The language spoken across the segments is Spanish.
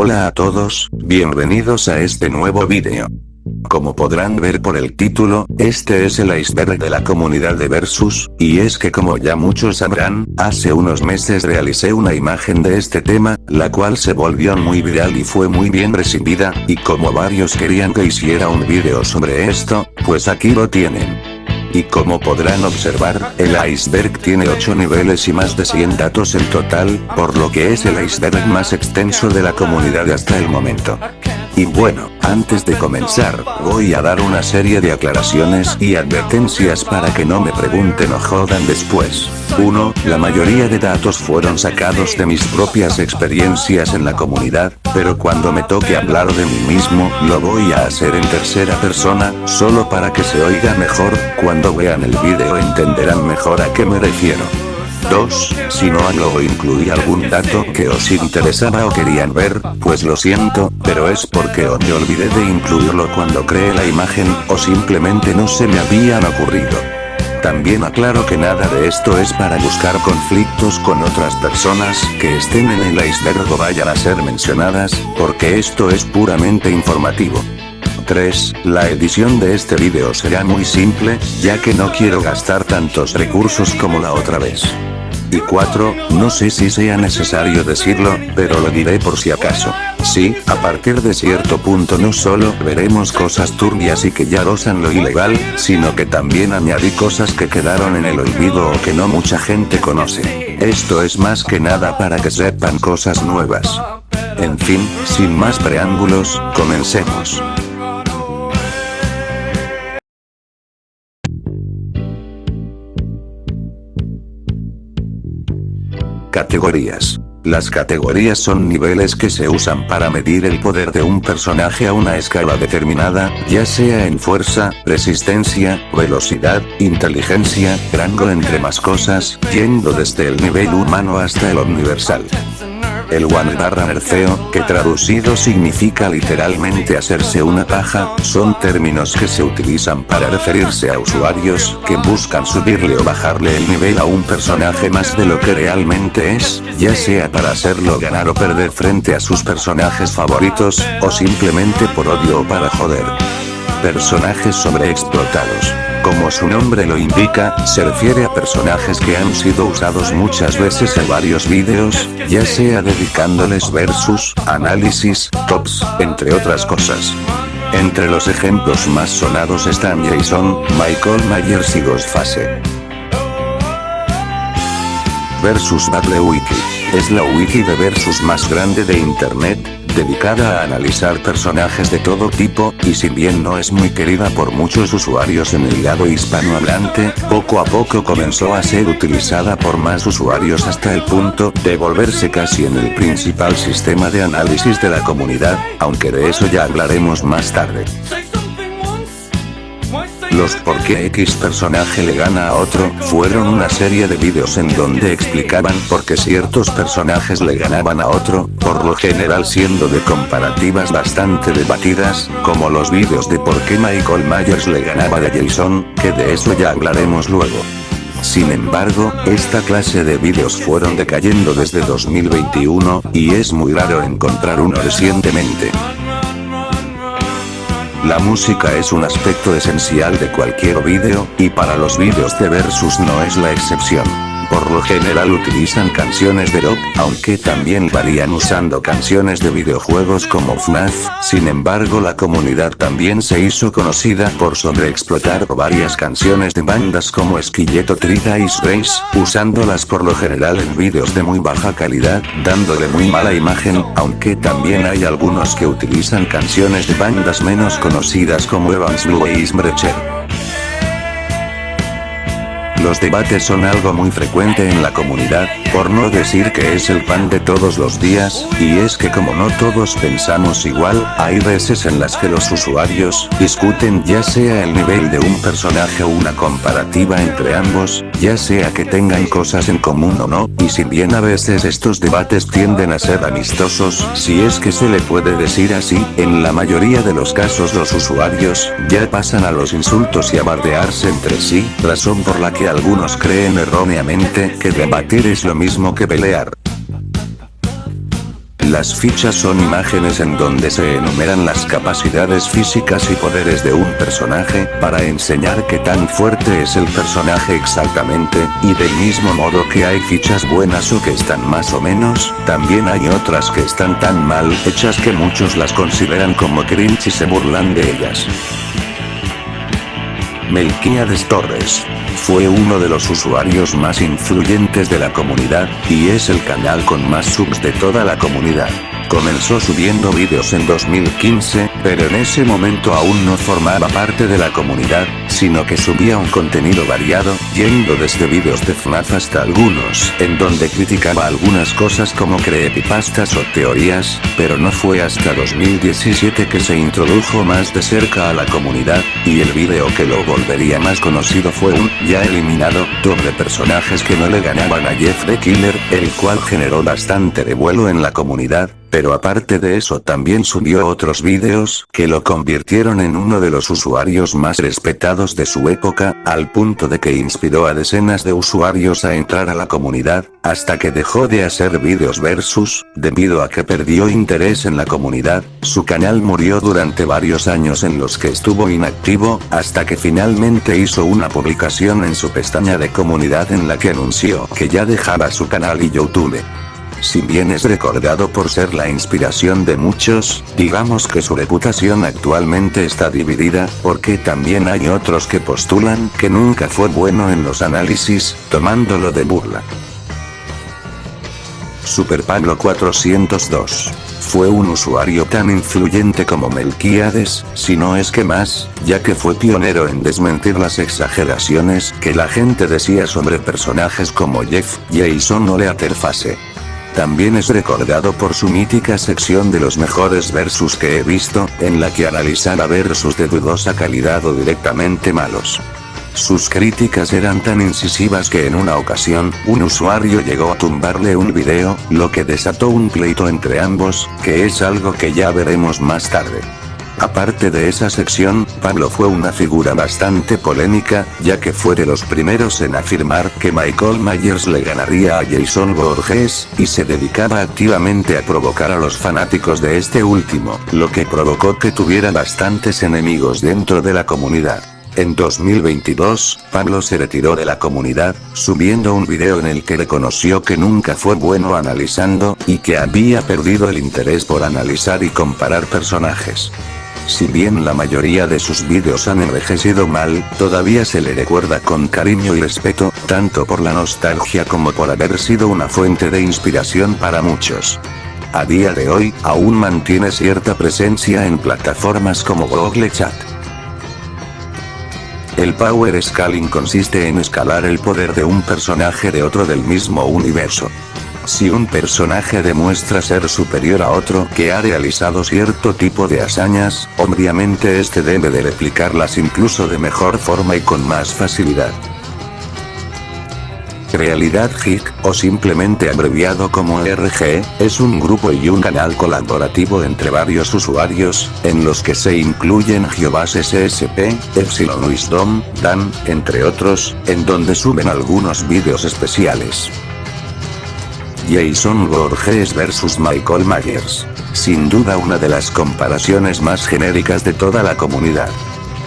Hola a todos, bienvenidos a este nuevo vídeo. Como podrán ver por el título, este es el iceberg de la comunidad de Versus, y es que como ya muchos sabrán, hace unos meses realicé una imagen de este tema, la cual se volvió muy viral y fue muy bien recibida, y como varios querían que hiciera un vídeo sobre esto, pues aquí lo tienen. Y como podrán observar, el iceberg tiene 8 niveles y más de 100 datos en total, por lo que es el iceberg más extenso de la comunidad hasta el momento. Y bueno, antes de comenzar, voy a dar una serie de aclaraciones y advertencias para que no me pregunten o jodan después. 1. La mayoría de datos fueron sacados de mis propias experiencias en la comunidad, pero cuando me toque hablar de mí mismo, lo voy a hacer en tercera persona, solo para que se oiga mejor. Cuando vean el vídeo entenderán mejor a qué me refiero. 2. Si no hablo o incluí algún dato que os interesaba o querían ver, pues lo siento, pero es porque o me olvidé de incluirlo cuando creé la imagen, o simplemente no se me habían ocurrido. También aclaro que nada de esto es para buscar conflictos con otras personas que estén en el iceberg o vayan a ser mencionadas, porque esto es puramente informativo. 3. La edición de este vídeo será muy simple, ya que no quiero gastar tantos recursos como la otra vez. Y 4. No sé si sea necesario decirlo, pero lo diré por si acaso. Sí, a partir de cierto punto no solo veremos cosas turbias y que ya rozan lo ilegal, sino que también añadí cosas que quedaron en el olvido o que no mucha gente conoce. Esto es más que nada para que sepan cosas nuevas. En fin, sin más preámbulos, comencemos. Categorías. Las categorías son niveles que se usan para medir el poder de un personaje a una escala determinada, ya sea en fuerza, resistencia, velocidad, inteligencia, rango entre más cosas, yendo desde el nivel humano hasta el universal. El One/nerfeo, que traducido significa literalmente hacerse una paja, son términos que se utilizan para referirse a usuarios que buscan subirle o bajarle el nivel a un personaje más de lo que realmente es, ya sea para hacerlo ganar o perder frente a sus personajes favoritos, o simplemente por odio o para joder. Personajes sobreexplotados. Como su nombre lo indica, se refiere a personajes que han sido usados muchas veces en varios vídeos, ya sea dedicándoles versus, análisis, tops, entre otras cosas. Entre los ejemplos más sonados están Jason, Michael Myers y Ghostface. Versus Battle Wiki. Es la wiki de Versus más grande de internet, dedicada a analizar personajes de todo tipo, y si bien no es muy querida por muchos usuarios en el lado hispanohablante, poco a poco comenzó a ser utilizada por más usuarios hasta el punto de volverse casi en el principal sistema de análisis de la comunidad, aunque de eso ya hablaremos más tarde. Los por qué X personaje le gana a otro, fueron una serie de vídeos en donde explicaban por qué ciertos personajes le ganaban a otro, por lo general siendo de comparativas bastante debatidas, como los vídeos de por qué Michael Myers le ganaba a Jason, que de eso ya hablaremos luego. Sin embargo, esta clase de vídeos fueron decayendo desde 2021, y es muy raro encontrar uno recientemente. La música es un aspecto esencial de cualquier vídeo, y para los vídeos de Versus no es la excepción. Por lo general utilizan canciones de rock, aunque también varían usando canciones de videojuegos como FNAF, sin embargo la comunidad también se hizo conocida por sobreexplotar varias canciones de bandas como Esqueleto Tree Ice Race, usándolas por lo general en vídeos de muy baja calidad, dándole muy mala imagen, aunque también hay algunos que utilizan canciones de bandas menos conocidas como Evans Blue e Ismbrecher. Los debates son algo muy frecuente en la comunidad, por no decir que es el pan de todos los días, y es que como no todos pensamos igual, hay veces en las que los usuarios discuten ya sea el nivel de un personaje o una comparativa entre ambos, ya sea que tengan cosas en común o no, y si bien a veces estos debates tienden a ser amistosos, si es que se le puede decir así, en la mayoría de los casos los usuarios ya pasan a los insultos y a bardearse entre sí, razón por la que algunos creen erróneamente que debatir es lo mismo que pelear. Las fichas son imágenes en donde se enumeran las capacidades físicas y poderes de un personaje, para enseñar qué tan fuerte es el personaje exactamente, y del mismo modo que hay fichas buenas o que están más o menos, también hay otras que están tan mal hechas que muchos las consideran como cringe y se burlan de ellas. Melquíades Torres. Fue uno de los usuarios más influyentes de la comunidad, y es el canal con más subs de toda la comunidad. Comenzó subiendo vídeos en 2015, pero en ese momento aún no formaba parte de la comunidad, sino que subía un contenido variado, yendo desde vídeos de FNAF hasta algunos, en donde criticaba algunas cosas como creepypastas o teorías, pero no fue hasta 2017 que se introdujo más de cerca a la comunidad, y el vídeo que lo volvería más conocido fue un, ya eliminado, top de personajes que no le ganaban a Jeff the Killer, el cual generó bastante revuelo en la comunidad. Pero aparte de eso también subió otros vídeos que lo convirtieron en uno de los usuarios más respetados de su época, al punto de que inspiró a decenas de usuarios a entrar a la comunidad, hasta que dejó de hacer vídeos versus, debido a que perdió interés en la comunidad. Su canal murió durante varios años en los que estuvo inactivo, hasta que finalmente hizo una publicación en su pestaña de comunidad en la que anunció que ya dejaba su canal y YouTube. Si bien es recordado por ser la inspiración de muchos, digamos que su reputación actualmente está dividida, porque también hay otros que postulan que nunca fue bueno en los análisis, tomándolo de burla. Superpablo 402. Fue un usuario tan influyente como Melquíades, si no es que más, ya que fue pionero en desmentir las exageraciones que la gente decía sobre personajes como Jeff, Jason o Leatherface. También es recordado por su mítica sección de los mejores versus que he visto, en la que analizaba versus de dudosa calidad o directamente malos. Sus críticas eran tan incisivas que en una ocasión, un usuario llegó a tumbarle un video, lo que desató un pleito entre ambos, que es algo que ya veremos más tarde. Aparte de esa sección, Pablo fue una figura bastante polémica, ya que fue de los primeros en afirmar que Michael Myers le ganaría a Jason Voorhees, y se dedicaba activamente a provocar a los fanáticos de este último, lo que provocó que tuviera bastantes enemigos dentro de la comunidad. En 2022, Pablo se retiró de la comunidad, subiendo un video en el que reconoció que nunca fue bueno analizando, y que había perdido el interés por analizar y comparar personajes. Si bien la mayoría de sus vídeos han envejecido mal, todavía se le recuerda con cariño y respeto, tanto por la nostalgia como por haber sido una fuente de inspiración para muchos. A día de hoy, aún mantiene cierta presencia en plataformas como Google Chat. El Power Scaling consiste en escalar el poder de un personaje de otro del mismo universo. Si un personaje demuestra ser superior a otro que ha realizado cierto tipo de hazañas, obviamente este debe de replicarlas incluso de mejor forma y con más facilidad. Realidad Geek, o simplemente abreviado como RG, es un grupo y un canal colaborativo entre varios usuarios, en los que se incluyen Jehovás SSP, Epsilon Wisdom, Dan, entre otros, en donde suben algunos vídeos especiales. Jason Voorhees vs Michael Myers. Sin duda una de las comparaciones más genéricas de toda la comunidad.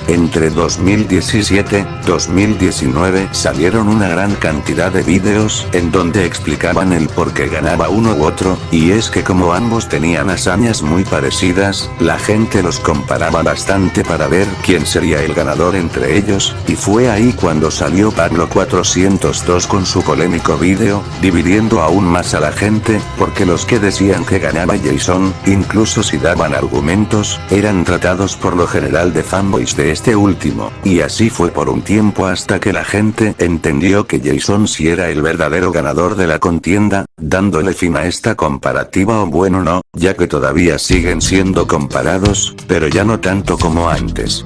Entre 2017 y 2019 salieron una gran cantidad de vídeos en donde explicaban el por qué ganaba uno u otro, y es que como ambos tenían hazañas muy parecidas, la gente los comparaba bastante para ver quién sería el ganador entre ellos, y fue ahí cuando salió Pablo 402 con su polémico vídeo, dividiendo aún más a la gente, porque los que decían que ganaba Jason, incluso si daban argumentos, eran tratados por lo general de fanboys de este último, y así fue por un tiempo hasta que la gente entendió que Jason sí era el verdadero ganador de la contienda, dándole fin a esta comparativa, o bueno no, ya que todavía siguen siendo comparados, pero ya no tanto como antes.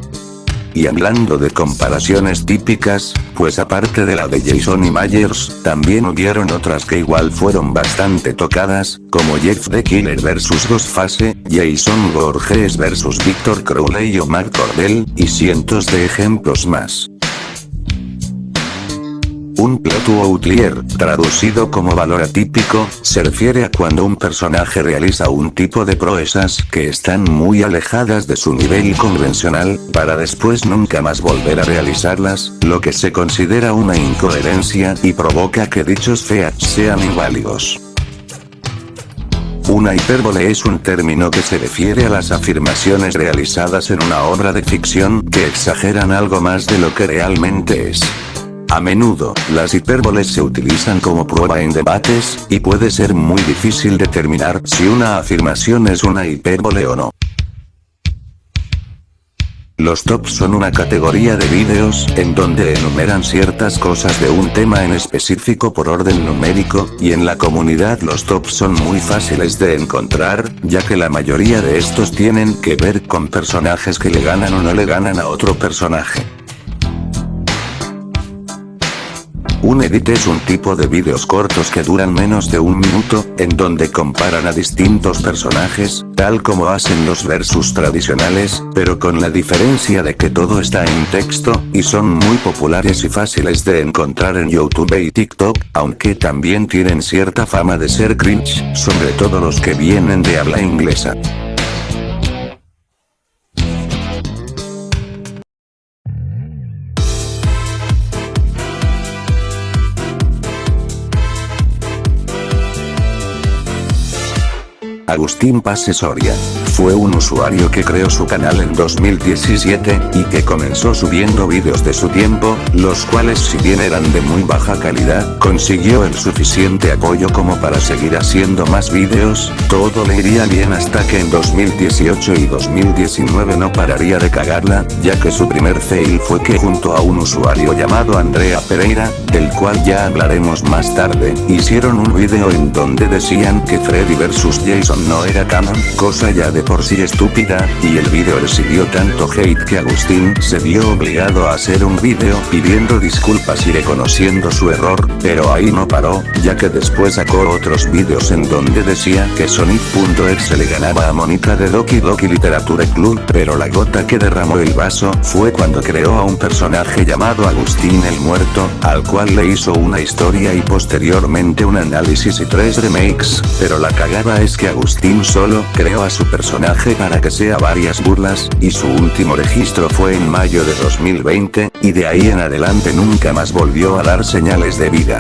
Y hablando de comparaciones típicas, pues aparte de la de Jason y Myers, también hubieron otras que igual fueron bastante tocadas, como Jeff the Killer vs Ghostface, Jason Voorhees vs Victor Crowley o Mark Cordell, y cientos de ejemplos más. Un plot outlier, traducido como valor atípico, se refiere a cuando un personaje realiza un tipo de proezas que están muy alejadas de su nivel convencional, para después nunca más volver a realizarlas, lo que se considera una incoherencia y provoca que dichos feats sean inválidos. Una hipérbole es un término que se refiere a las afirmaciones realizadas en una obra de ficción que exageran algo más de lo que realmente es. A menudo, las hipérboles se utilizan como prueba en debates, y puede ser muy difícil determinar si una afirmación es una hipérbole o no. Los tops son una categoría de vídeos en donde enumeran ciertas cosas de un tema en específico por orden numérico, y en la comunidad los tops son muy fáciles de encontrar, ya que la mayoría de estos tienen que ver con personajes que le ganan o no le ganan a otro personaje. Un edit es un tipo de vídeos cortos que duran menos de un minuto, en donde comparan a distintos personajes, tal como hacen los versus tradicionales, pero con la diferencia de que todo está en texto, y son muy populares y fáciles de encontrar en YouTube y TikTok, aunque también tienen cierta fama de ser cringe, sobre todo los que vienen de habla inglesa. Agustín Pase Soria. Fue un usuario que creó su canal en 2017, y que comenzó subiendo vídeos de su tiempo, los cuales si bien eran de muy baja calidad, consiguió el suficiente apoyo como para seguir haciendo más vídeos, todo le iría bien hasta que en 2018 y 2019 no pararía de cagarla, ya que su primer fail fue que junto a un usuario llamado Andrea Pereira, del cual ya hablaremos más tarde, hicieron un vídeo en donde decían que Freddy vs Jason no era canon, cosa ya de por sí estúpida, y el vídeo recibió tanto hate que Agustín se vio obligado a hacer un vídeo pidiendo disculpas y reconociendo su error, pero ahí no paró, ya que después sacó otros vídeos en donde decía que Sonic.exe le ganaba a Mónica de Doki Doki Literature Club, pero la gota que derramó el vaso fue cuando creó a un personaje llamado Agustín el Muerto, al cual le hizo una historia y posteriormente un análisis y 3 remakes, pero la cagada es que Agustín solo creó a su personaje para que sea varias burlas, y su último registro fue en mayo de 2020, y de ahí en adelante nunca más volvió a dar señales de vida.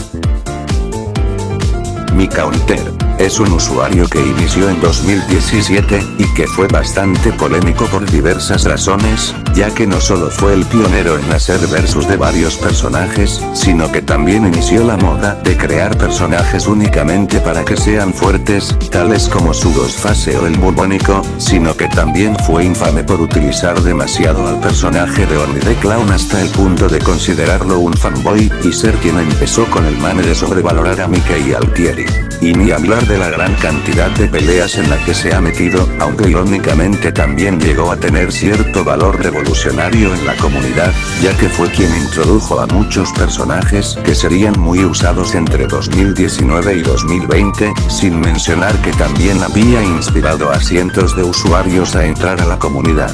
Mi Counter. Es un usuario que inició en 2017, y que fue bastante polémico por diversas razones, ya que no solo fue el pionero en hacer versus de varios personajes, sino que también inició la moda de crear personajes únicamente para que sean fuertes, tales como su Ghostface o el Bubónico, sino que también fue infame por utilizar demasiado al personaje de Orny the Clown hasta el punto de considerarlo un fanboy, y ser quien empezó con el mame de sobrevalorar a Mickey Altieri. Y ni hablar de la gran cantidad de peleas en la que se ha metido, aunque irónicamente también llegó a tener cierto valor revolucionario en la comunidad, ya que fue quien introdujo a muchos personajes que serían muy usados entre 2019 y 2020, sin mencionar que también había inspirado a cientos de usuarios a entrar a la comunidad.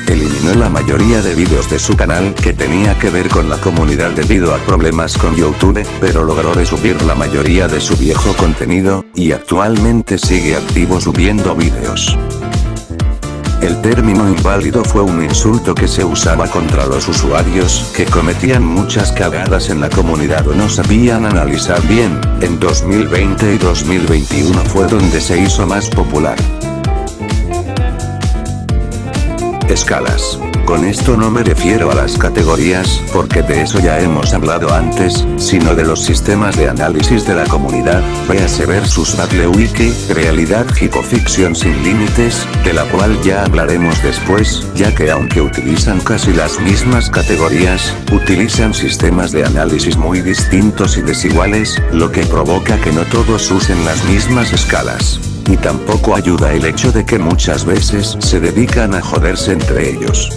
Eliminó la mayoría de vídeos de su canal que tenía que ver con la comunidad debido a problemas con YouTube, pero logró resubir la mayoría de su viejo contenido, y actualmente sigue activo subiendo vídeos. El término inválido fue un insulto que se usaba contra los usuarios que cometían muchas cagadas en la comunidad o no sabían analizar bien. En 2020 y 2021 fue donde se hizo más popular. Escalas. Con esto no me refiero a las categorías, porque de eso ya hemos hablado antes, sino de los sistemas de análisis de la comunidad, véase versus BattleWiki, realidad hipoficción sin límites, de la cual ya hablaremos después, ya que aunque utilizan casi las mismas categorías, utilizan sistemas de análisis muy distintos y desiguales, lo que provoca que no todos usen las mismas escalas. Y tampoco ayuda el hecho de que muchas veces se dedican a joderse entre ellos.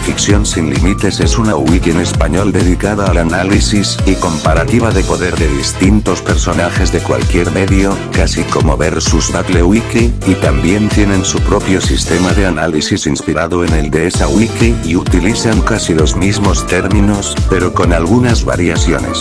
Ficción Sin Límites es una wiki en español dedicada al análisis y comparativa de poder de distintos personajes de cualquier medio, casi como Versus Battle Wiki, y también tienen su propio sistema de análisis inspirado en el de esa wiki y utilizan casi los mismos términos, pero con algunas variaciones.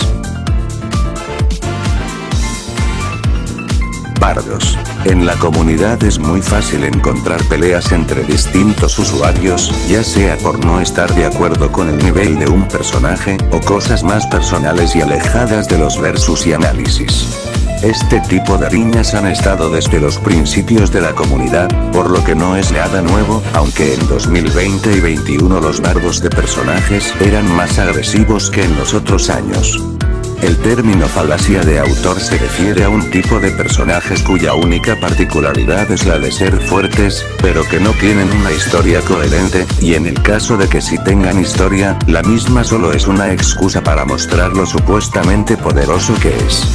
Bardos. En la comunidad es muy fácil encontrar peleas entre distintos usuarios, ya sea por no estar de acuerdo con el nivel de un personaje, o cosas más personales y alejadas de los versus y análisis. Este tipo de riñas han estado desde los principios de la comunidad, por lo que no es nada nuevo, aunque en 2020 y 2021 los bardos de personajes eran más agresivos que en los otros años. El término falacia de autor se refiere a un tipo de personajes cuya única particularidad es la de ser fuertes, pero que no tienen una historia coherente, y en el caso de que sí tengan historia, la misma solo es una excusa para mostrar lo supuestamente poderoso que es.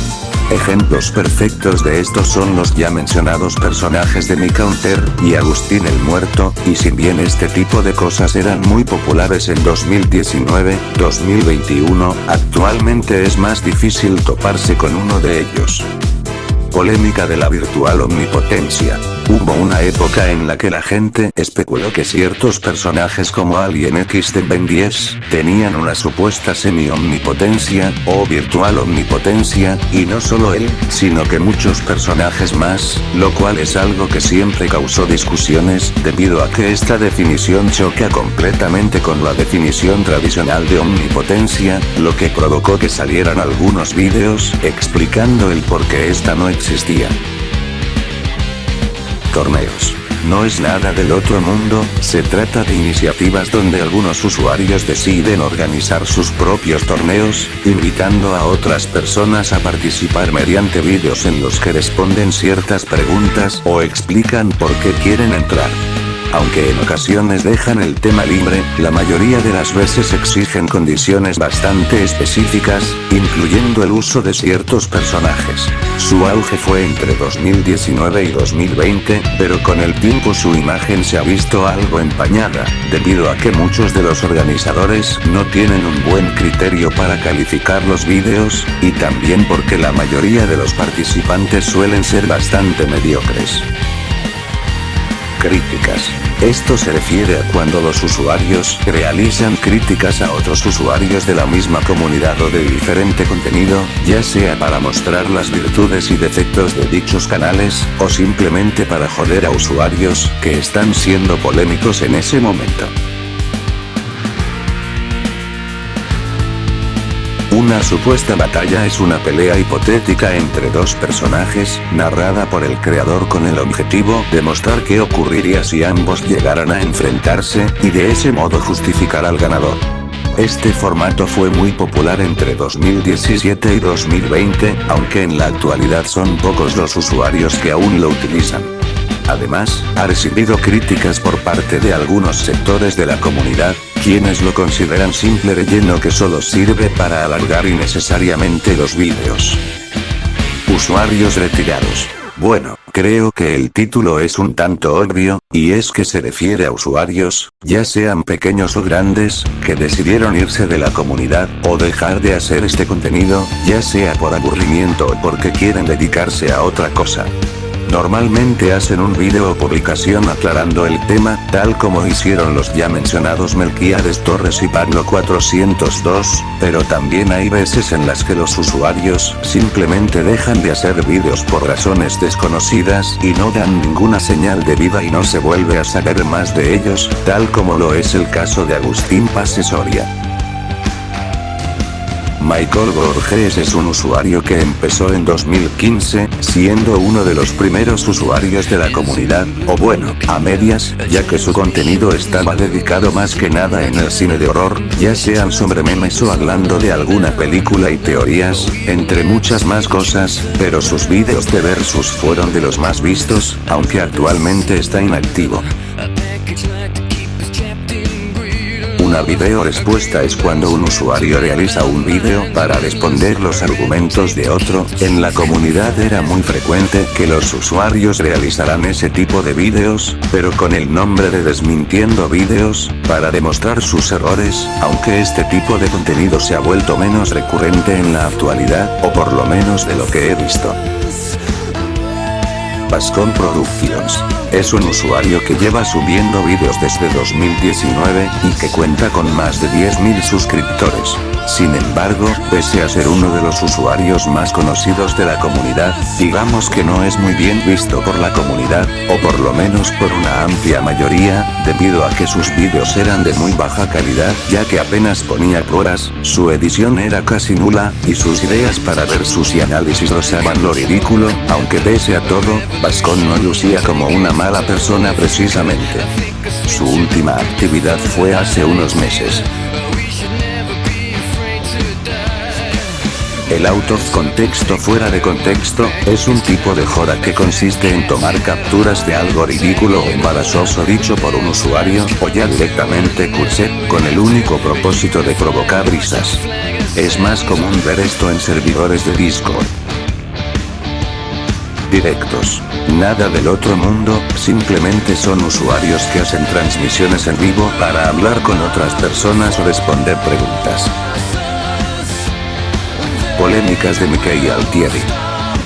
Ejemplos perfectos de estos son los ya mencionados personajes de Mi Counter y Agustín el Muerto, y si bien este tipo de cosas eran muy populares en 2019, 2021, actualmente es más difícil toparse con uno de ellos. Polémica de la virtual omnipotencia. Hubo una época en la que la gente especuló que ciertos personajes como Alien X de Ben 10 tenían una supuesta semi-omnipotencia, o virtual omnipotencia, y no solo él, sino que muchos personajes más, lo cual es algo que siempre causó discusiones, debido a que esta definición choca completamente con la definición tradicional de omnipotencia, lo que provocó que salieran algunos vídeos explicando el por qué esta no existía. Torneos. No es nada del otro mundo, se trata de iniciativas donde algunos usuarios deciden organizar sus propios torneos, invitando a otras personas a participar mediante vídeos en los que responden ciertas preguntas o explican por qué quieren entrar. Aunque en ocasiones dejan el tema libre, la mayoría de las veces exigen condiciones bastante específicas, incluyendo el uso de ciertos personajes. Su auge fue entre 2019 y 2020, pero con el tiempo su imagen se ha visto algo empañada, debido a que muchos de los organizadores no tienen un buen criterio para calificar los vídeos, y también porque la mayoría de los participantes suelen ser bastante mediocres. Críticas. Esto se refiere a cuando los usuarios realizan críticas a otros usuarios de la misma comunidad o de diferente contenido, ya sea para mostrar las virtudes y defectos de dichos canales, o simplemente para joder a usuarios que están siendo polémicos en ese momento. Una supuesta batalla es una pelea hipotética entre dos personajes, narrada por el creador con el objetivo de mostrar qué ocurriría si ambos llegaran a enfrentarse, y de ese modo justificar al ganador. Este formato fue muy popular entre 2017 y 2020, aunque en la actualidad son pocos los usuarios que aún lo utilizan. Además, ha recibido críticas por parte de algunos sectores de la comunidad, quienes lo consideran simple relleno que solo sirve para alargar innecesariamente los vídeos. Usuarios retirados. Bueno, creo que el título es un tanto obvio, y es que se refiere a usuarios, ya sean pequeños o grandes, que decidieron irse de la comunidad, o dejar de hacer este contenido, ya sea por aburrimiento o porque quieren dedicarse a otra cosa. Normalmente hacen un vídeo o publicación aclarando el tema, tal como hicieron los ya mencionados Melquiades Torres y Pablo 402, pero también hay veces en las que los usuarios simplemente dejan de hacer vídeos por razones desconocidas y no dan ninguna señal de vida y no se vuelve a saber más de ellos, tal como lo es el caso de Agustín Pase Soria. Michael Borges es un usuario que empezó en 2015, siendo uno de los primeros usuarios de la comunidad, o bueno, a medias, ya que su contenido estaba dedicado más que nada en el cine de horror, ya sean sobre memes o hablando de alguna película y teorías, entre muchas más cosas, pero sus vídeos de Versus fueron de los más vistos, aunque actualmente está inactivo. Una video respuesta es cuando un usuario realiza un video para responder los argumentos de otro. En la comunidad era muy frecuente que los usuarios realizaran ese tipo de videos, pero con el nombre de desmintiendo videos, para demostrar sus errores, aunque este tipo de contenido se ha vuelto menos recurrente en la actualidad, o por lo menos de lo que he visto. Vascon Productions. Es un usuario que lleva subiendo vídeos desde 2019, y que cuenta con más de 10.000 suscriptores. Sin embargo, pese a ser uno de los usuarios más conocidos de la comunidad, digamos que no es muy bien visto por la comunidad, o por lo menos por una amplia mayoría, debido a que sus vídeos eran de muy baja calidad, ya que apenas ponía pruebas, su edición era casi nula, y sus ideas para versus y análisis rozaban lo ridículo, aunque pese a todo, Vascon no lucía como una mala persona precisamente. Su última actividad fue hace unos meses. El out of contexto fuera de contexto, es un tipo de joda que consiste en tomar capturas de algo ridículo o embarazoso dicho por un usuario, o ya directamente cursé, con el único propósito de provocar risas. Es más común ver esto en servidores de Discord. Directos. Nada del otro mundo, simplemente son usuarios que hacen transmisiones en vivo para hablar con otras personas o responder preguntas. Polémicas de Mickey Altieri.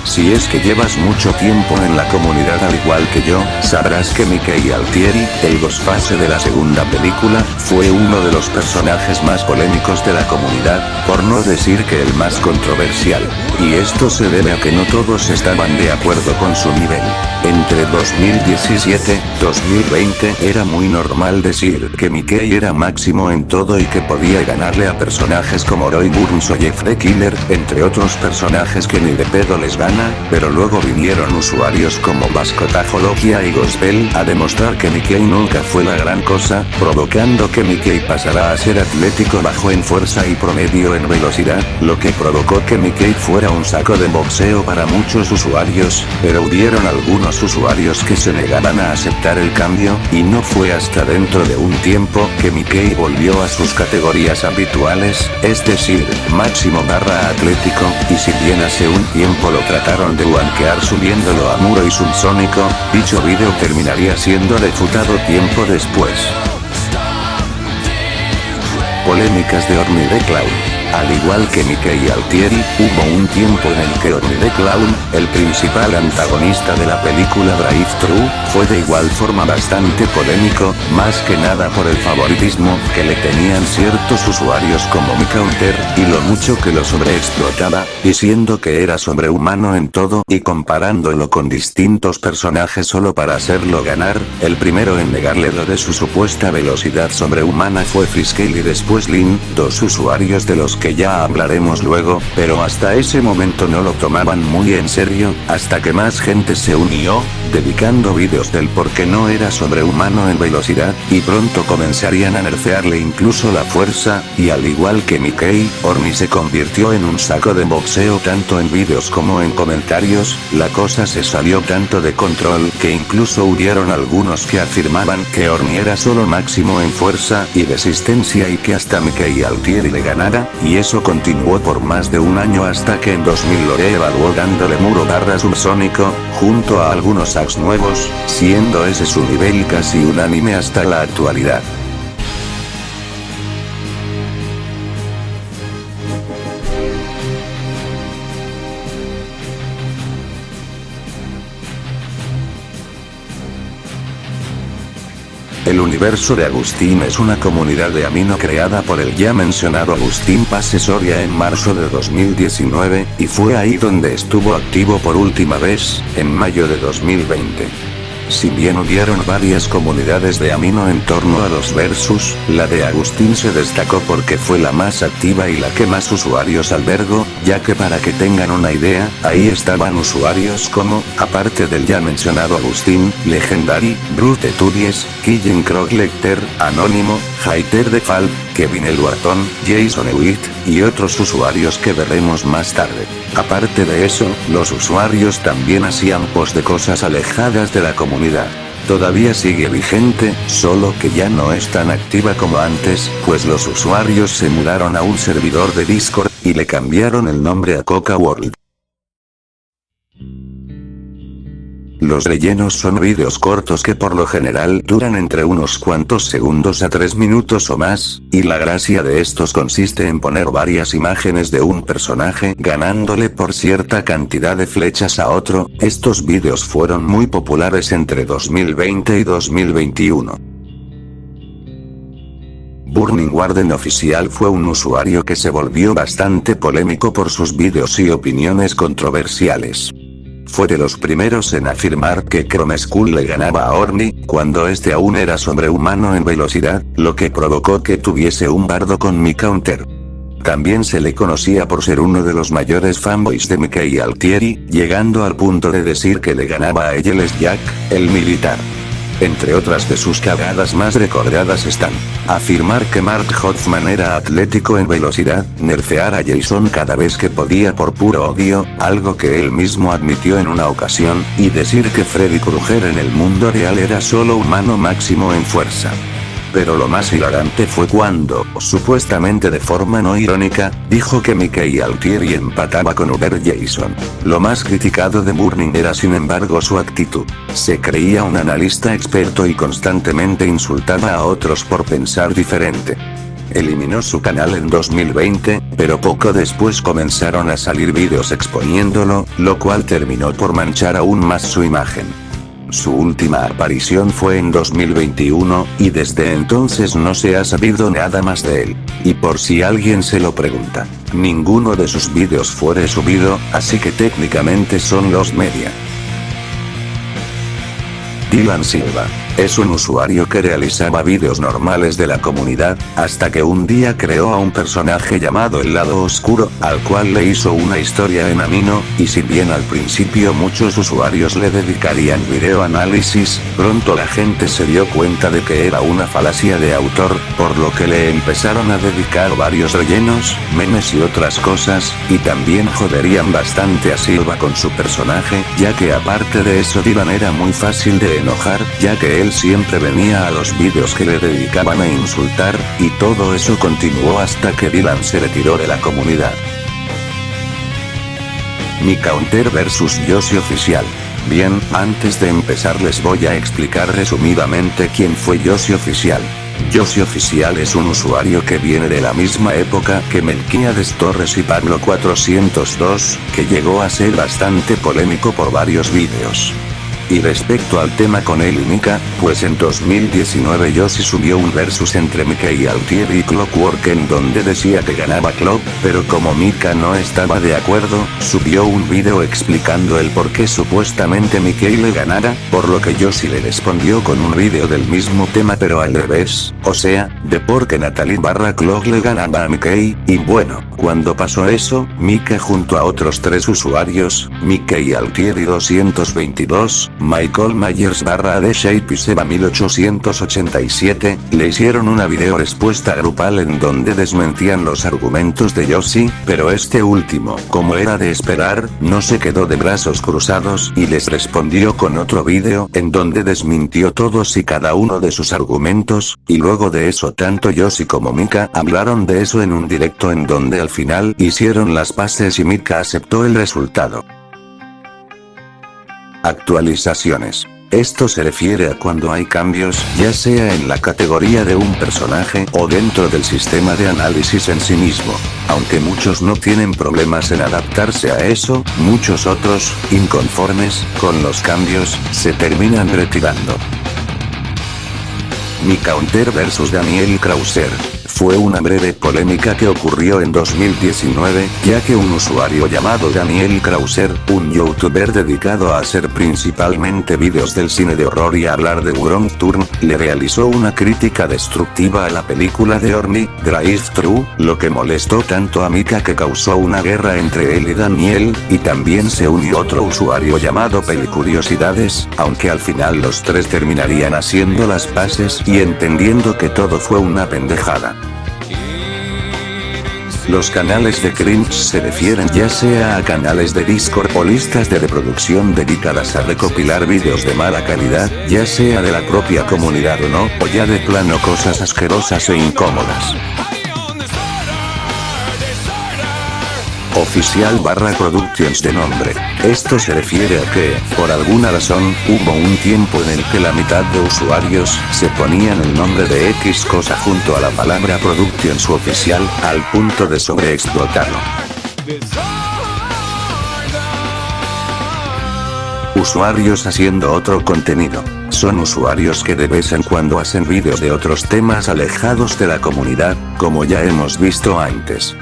Si es que llevas mucho tiempo en la comunidad al igual que yo, sabrás que Mickey Altieri, el Ghostface de la segunda película, fue uno de los personajes más polémicos de la comunidad, por no decir que el más controversial. Y esto se debe a que no todos estaban de acuerdo con su nivel. Entre 2017 y 2020 era muy normal decir que Mickey era máximo en todo y que podía ganarle a personajes como Roy Burns o Jeff the Killer, entre otros personajes que ni de pedo les gana, pero luego vinieron usuarios como Vascotajologia y Gospel a demostrar que Mickey nunca fue la gran cosa, provocando que Mickey pasara a ser atlético bajo en fuerza y promedio en velocidad, lo que provocó que Mickey fuera un saco de boxeo para muchos usuarios, pero hubieron algunos usuarios que se negaban a aceptar el cambio, y no fue hasta dentro de un tiempo que Mickey volvió a sus categorías habituales, es decir, máximo barra atlético, y si bien hace un tiempo lo trataron de wankear subiéndolo a Muro y Subsónico, dicho video terminaría siendo refutado tiempo después. Polémicas de Orny the Clown. Al igual que Mickey Altieri, hubo un tiempo en el que Orny the Clown, el principal antagonista de la película Drive Thru, fue de igual forma bastante polémico, más que nada por el favoritismo que le tenían ciertos usuarios como MiCounter, y lo mucho que lo sobreexplotaba, diciendo que era sobrehumano en todo y comparándolo con distintos personajes solo para hacerlo ganar. El primero en negarle lo de su supuesta velocidad sobrehumana fue Freescale y después Lin, dos usuarios de los que ya hablaremos luego, pero hasta ese momento no lo tomaban muy en serio, hasta que más gente se unió, dedicando vídeos del por qué no era sobrehumano en velocidad, y pronto comenzarían a nerfearle incluso la fuerza, y al igual que Mickey, Orny se convirtió en un saco de boxeo tanto en vídeos como en comentarios. La cosa se salió tanto de control que incluso hubieron algunos que afirmaban que Orny era solo máximo en fuerza y resistencia y que hasta Mickey Altieri le ganara, y eso continuó por más de un año hasta que en 2000 lo reevaluó dándole Muro barra Subsónico, junto a algunos hacks nuevos, siendo ese su nivel casi unánime hasta la actualidad. El universo de Agustín es una comunidad de Amino creada por el ya mencionado Agustín Pase Soria en marzo de 2019, y fue ahí donde estuvo activo por última vez, en mayo de 2020. Si bien hubieron varias comunidades de Amino en torno a los versus, la de Agustín se destacó porque fue la más activa y la que más usuarios albergó, ya que para que tengan una idea, ahí estaban usuarios como, aparte del ya mencionado Agustín, Legendary, Brute Turies, Killen Kroglecter, Anónimo, Hater de Fall, Kevin el Guartón, Jason Hewitt, y otros usuarios que veremos más tarde. Aparte de eso, los usuarios también hacían post de cosas alejadas de la comunidad. todavía sigue vigente, solo que ya no es tan activa como antes, pues los usuarios se mudaron a un servidor de Discord, y le cambiaron el nombre a Coca World. Los rellenos son vídeos cortos que por lo general duran entre unos cuantos segundos a 3 minutos o más, y la gracia de estos consiste en poner varias imágenes de un personaje ganándole por cierta cantidad de flechas a otro. Estos vídeos fueron muy populares entre 2020 y 2021. Burning Warden Oficial fue un usuario que se volvió bastante polémico por sus vídeos y opiniones controversiales. Fue de los primeros en afirmar que Chrome Skull le ganaba a Ornny, cuando este aún era sobrehumano en velocidad, lo que provocó que tuviese un bardo con Mi Counter. También se le conocía por ser uno de los mayores fanboys de Mickey Altieri, llegando al punto de decir que le ganaba a Eyeles Jack, el militar. Entre otras de sus cagadas más recordadas están: afirmar que Mark Hoffman era atlético en velocidad, nerfear a Jason cada vez que podía por puro odio, algo que él mismo admitió en una ocasión, y decir que Freddy Krueger en el mundo real era solo humano máximo en fuerza. Pero lo más hilarante fue cuando, supuestamente de forma no irónica, dijo que Mickey Altieri empataba con Uber Jason. Lo más criticado de Burning era sin embargo su actitud. Se creía un analista experto y constantemente insultaba a otros por pensar diferente. Eliminó su canal en 2020, pero poco después comenzaron a salir vídeos exponiéndolo, lo cual terminó por manchar aún más su imagen. Su última aparición fue en 2021, y desde entonces no se ha sabido nada más de él. Y por si alguien se lo pregunta, ninguno de sus vídeos fue resubido, así que técnicamente son los media. Dylan Silva. Es un usuario que realizaba vídeos normales de la comunidad, hasta que un día creó a un personaje llamado El Lado Oscuro, al cual le hizo una historia en anime, y si bien al principio muchos usuarios le dedicarían video análisis, pronto la gente se dio cuenta de que era una falacia de autor, por lo que le empezaron a dedicar varios rellenos, memes y otras cosas, y también joderían bastante a Silva con su personaje, ya que aparte de eso Dylan era muy fácil de enojar, ya que él siempre venía a los vídeos que le dedicaban a insultar, y todo eso continuó hasta que Dylan se retiró de la comunidad. Mi Counter vs Yoshi Oficial. Bien, antes de empezar les voy a explicar resumidamente quién fue Yoshi Oficial. Yoshi Oficial es un usuario que viene de la misma época que Melquiades Torres y Pablo 402, que llegó a ser bastante polémico por varios vídeos. Y respecto al tema con él y Mika, pues en 2019 Yoshi subió un versus entre Mickey Altieri y Clockwork en donde decía que ganaba Clock, pero como Mika no estaba de acuerdo, subió un video explicando el por qué supuestamente Mickey le ganara, por lo que Yoshi le respondió con un video del mismo tema pero al revés, o sea, de por qué Natalie/Clock le ganaba a Mickey, y bueno, cuando pasó eso, Mika junto a otros 3 usuarios, Mickey Altieri 222, Michael Myers/ADShape y Seba 1887, le hicieron una video respuesta grupal en donde desmentían los argumentos de Yoshi, pero este último, como era de esperar, no se quedó de brazos cruzados y les respondió con otro video en donde desmintió todos y cada uno de sus argumentos, y luego de eso tanto Yoshi como Mika hablaron de eso en un directo en donde al final hicieron las paces y Mika aceptó el resultado. Actualizaciones. Esto se refiere a cuando hay cambios, ya sea en la categoría de un personaje o dentro del sistema de análisis en sí mismo. Aunque muchos no tienen problemas en adaptarse a eso, muchos otros, inconformes con los cambios, se terminan retirando. Mi Counter vs Daniel Krauser. Fue una breve polémica que ocurrió en 2019, ya que un usuario llamado Daniel Krauser, un youtuber dedicado a hacer principalmente vídeos del cine de horror y a hablar de Wrong Turn, le realizó una crítica destructiva a la película de Orny, Drive-Thru, lo que molestó tanto a Mika que causó una guerra entre él y Daniel, y también se unió otro usuario llamado Pelicuriosidades, aunque al final los 3 terminarían haciendo las paces y entendiendo que todo fue una pendejada. Los canales de cringe se refieren ya sea a canales de Discord o listas de reproducción dedicadas a recopilar vídeos de mala calidad, ya sea de la propia comunidad o no, o ya de plano cosas asquerosas e incómodas. Oficial/Productions de nombre. Esto se refiere a que, por alguna razón, hubo un tiempo en el que la mitad de usuarios se ponían el nombre de X cosa junto a la palabra Productions u oficial, al punto de sobreexplotarlo. Usuarios haciendo otro contenido. Son usuarios que de vez en cuando hacen vídeos de otros temas alejados de la comunidad, como ya hemos visto antes.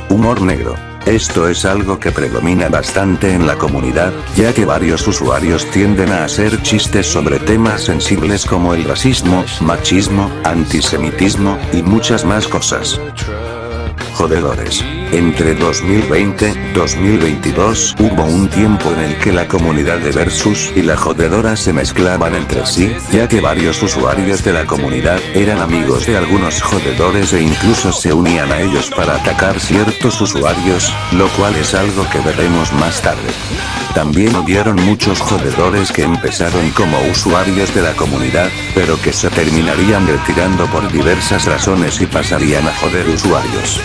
Humor negro. Esto es algo que predomina bastante en la comunidad, ya que varios usuarios tienden a hacer chistes sobre temas sensibles como el racismo, machismo, antisemitismo, y muchas más cosas. Jodedores. Entre 2020 y 2022 hubo un tiempo en el que la comunidad de Versus y la jodedora se mezclaban entre sí, ya que varios usuarios de la comunidad eran amigos de algunos jodedores e incluso se unían a ellos para atacar ciertos usuarios, lo cual es algo que veremos más tarde. También hubieron muchos jodedores que empezaron como usuarios de la comunidad, pero que se terminarían retirando por diversas razones y pasarían a joder usuarios.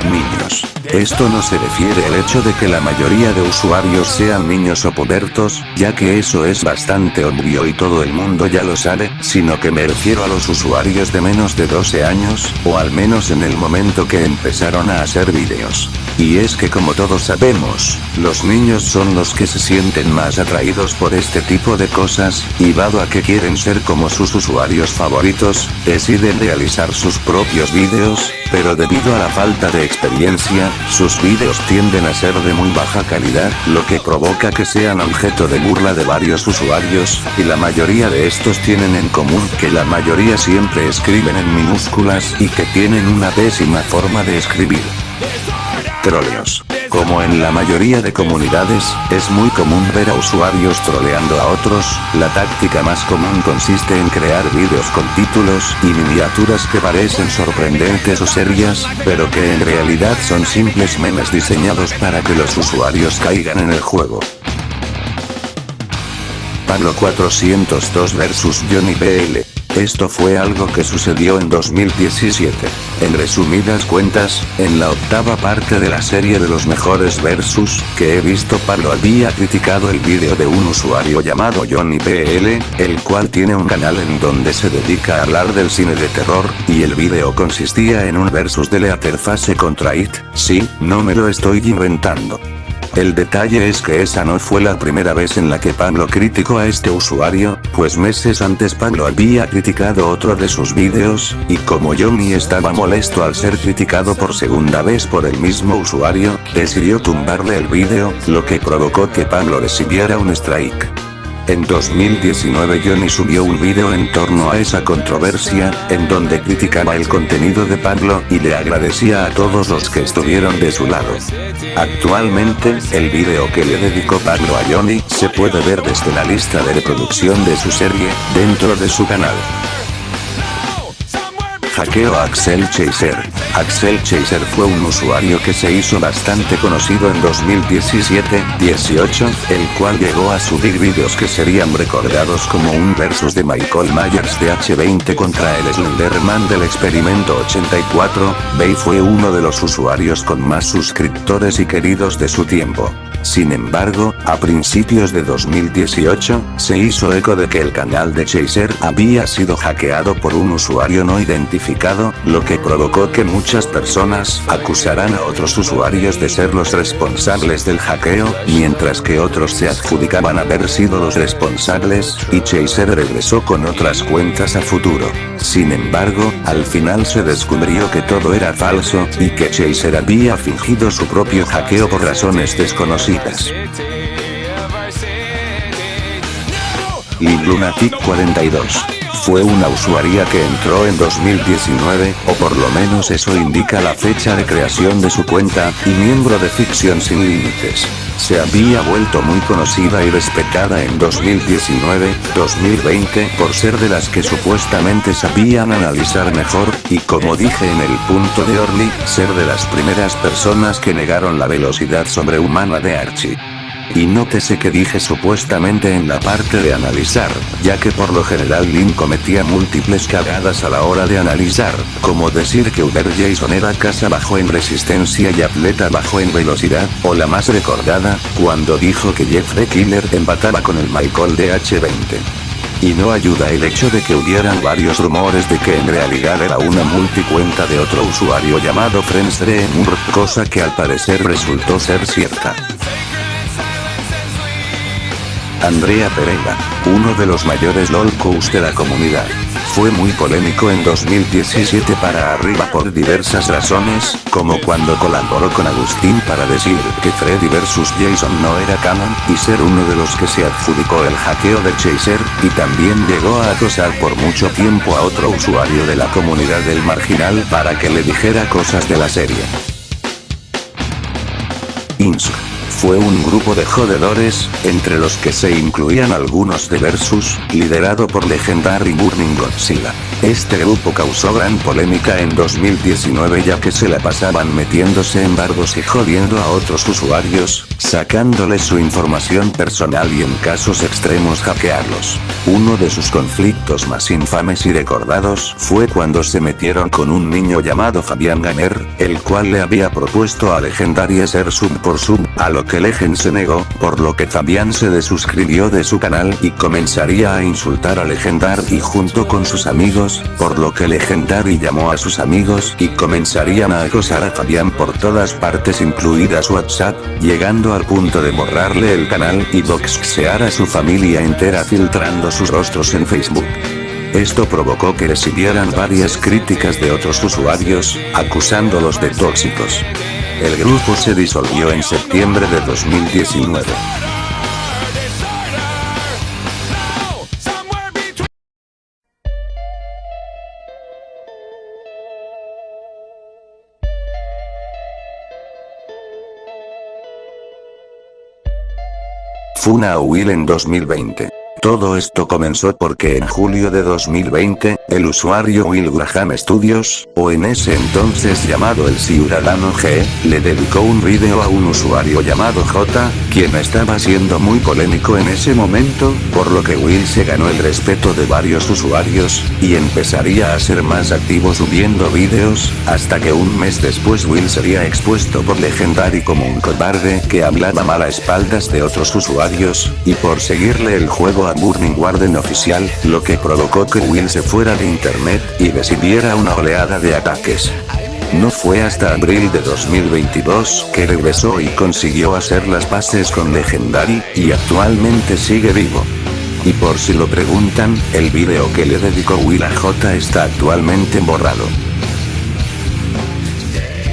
Niños. Esto no se refiere al hecho de que la mayoría de usuarios sean niños o pubertos, ya que eso es bastante obvio y todo el mundo ya lo sabe, sino que me refiero a los usuarios de menos de 12 años, o al menos en el momento que empezaron a hacer vídeos. Y es que como todos sabemos, los niños son los que se sienten más atraídos por este tipo de cosas, y dado a que quieren ser como sus usuarios favoritos, deciden realizar sus propios vídeos, pero debido a la falta de experiencia, sus vídeos tienden a ser de muy baja calidad, lo que provoca que sean objeto de burla de varios usuarios, y la mayoría de estos tienen en común que la mayoría siempre escriben en minúsculas y que tienen una pésima forma de escribir. Troleos. Como en la mayoría de comunidades, es muy común ver a usuarios troleando a otros. La táctica más común consiste en crear vídeos con títulos y miniaturas que parecen sorprendentes o serias, pero que en realidad son simples memes diseñados para que los usuarios caigan en el juego. Pablo 402 vs Johnny BL. Esto fue algo que sucedió en 2017. En resumidas cuentas, en la octava parte de la serie de los mejores versus que he visto, Pablo había criticado el vídeo de un usuario llamado Johnny BL, el cual tiene un canal en donde se dedica a hablar del cine de terror, y el vídeo consistía en un versus de Leatherface contra It. Sí, no me lo estoy inventando. El detalle es que esa no fue la primera vez en la que Pablo criticó a este usuario, pues meses antes Pablo había criticado otro de sus vídeos, y como Johnny estaba molesto al ser criticado por segunda vez por el mismo usuario, decidió tumbarle el vídeo, lo que provocó que Pablo recibiera un strike. En 2019 Johnny subió un vídeo en torno a esa controversia, en donde criticaba el contenido de Pablo y le agradecía a todos los que estuvieron de su lado. Actualmente, el vídeo que le dedicó Pablo a Johnny se puede ver desde la lista de reproducción de su serie, dentro de su canal. Hackeo a Axel Chaser. Axel Chaser fue un usuario que se hizo bastante conocido en 2017-18, el cual llegó a subir vídeos que serían recordados como un versus de Michael Myers de H20 contra el Slenderman del Experimento 84, Bay fue uno de los usuarios con más suscriptores y queridos de su tiempo. Sin embargo, a principios de 2018, se hizo eco de que el canal de Chaser había sido hackeado por un usuario no identificado, lo que provocó que muchas personas acusaran a otros usuarios de ser los responsables del hackeo, mientras que otros se adjudicaban haber sido los responsables, y Chaser regresó con otras cuentas a futuro. Sin embargo, al final se descubrió que todo era falso, y que Chaser había fingido su propio hackeo por razones desconocidas. Lil Lunatic 42. Fue una usuaria que entró en 2019, o por lo menos eso indica la fecha de creación de su cuenta, y miembro de Ficción Sin Límites. Se había vuelto muy conocida y respetada en 2019-2020 por ser de las que supuestamente sabían analizar mejor, y como dije en el punto de Orly, ser de las primeras personas que negaron la velocidad sobrehumana de Archie. Y nótese que dije supuestamente en la parte de analizar, ya que por lo general Lynn cometía múltiples cagadas a la hora de analizar, como decir que Uber Jason era casa bajo en resistencia y atleta bajo en velocidad, o la más recordada, cuando dijo que Jeff the Killer empataba con el Michael de H20. Y no ayuda el hecho de que hubieran varios rumores de que en realidad era una multicuenta de otro usuario llamado Friends Dreamer, cosa que al parecer resultó ser cierta. Andrea Pereira, uno de los mayores lolcows de la comunidad. Fue muy polémico en 2017 para arriba por diversas razones, como cuando colaboró con Agustín para decir que Freddy vs Jason no era canon, y ser uno de los que se adjudicó el hackeo de Chaser, y también llegó a acosar por mucho tiempo a otro usuario de la comunidad del Marginal para que le dijera cosas de la serie. Insk. Fue un grupo de jodedores, entre los que se incluían algunos de Versus, liderado por Legendary Burning Godzilla. Este grupo causó gran polémica en 2019 ya que se la pasaban metiéndose en bardos y jodiendo a otros usuarios, sacándoles su información personal y en casos extremos hackearlos. Uno de sus conflictos más infames y recordados fue cuando se metieron con un niño llamado Fabián Gamer, el cual le había propuesto a Legendary ser sub por sub, a lo que Legend se negó, por lo que Fabián se desuscribió de su canal y comenzaría a insultar a Legendary junto con sus amigos, por lo que Legendary llamó a sus amigos y comenzarían a acosar a Fabián por todas partes incluidas WhatsApp, llegando al punto de borrarle el canal y doxear a su familia entera filtrando sus rostros en Facebook. Esto provocó que recibieran varias críticas de otros usuarios, acusándolos de tóxicos. El grupo se disolvió en septiembre de 2019. Funa a Will en 2020. Todo esto comenzó porque en julio de 2020, el usuario Will Graham Studios, o en ese entonces llamado el Ciudadano G, le dedicó un video a un usuario llamado J, quien estaba siendo muy polémico en ese momento, por lo que Will se ganó el respeto de varios usuarios, y empezaría a ser más activo subiendo videos, hasta que un mes después Will sería expuesto por Legendary como un cobarde que hablaba mal a espaldas de otros usuarios, y por seguirle el juego a Burning Warden oficial, lo que provocó que Will se fuera de internet y recibiera una oleada de ataques. No fue hasta abril de 2022 que regresó y consiguió hacer las paces con Legendary, y actualmente sigue vivo. Y por si lo preguntan, el video que le dedicó Will a J está actualmente borrado.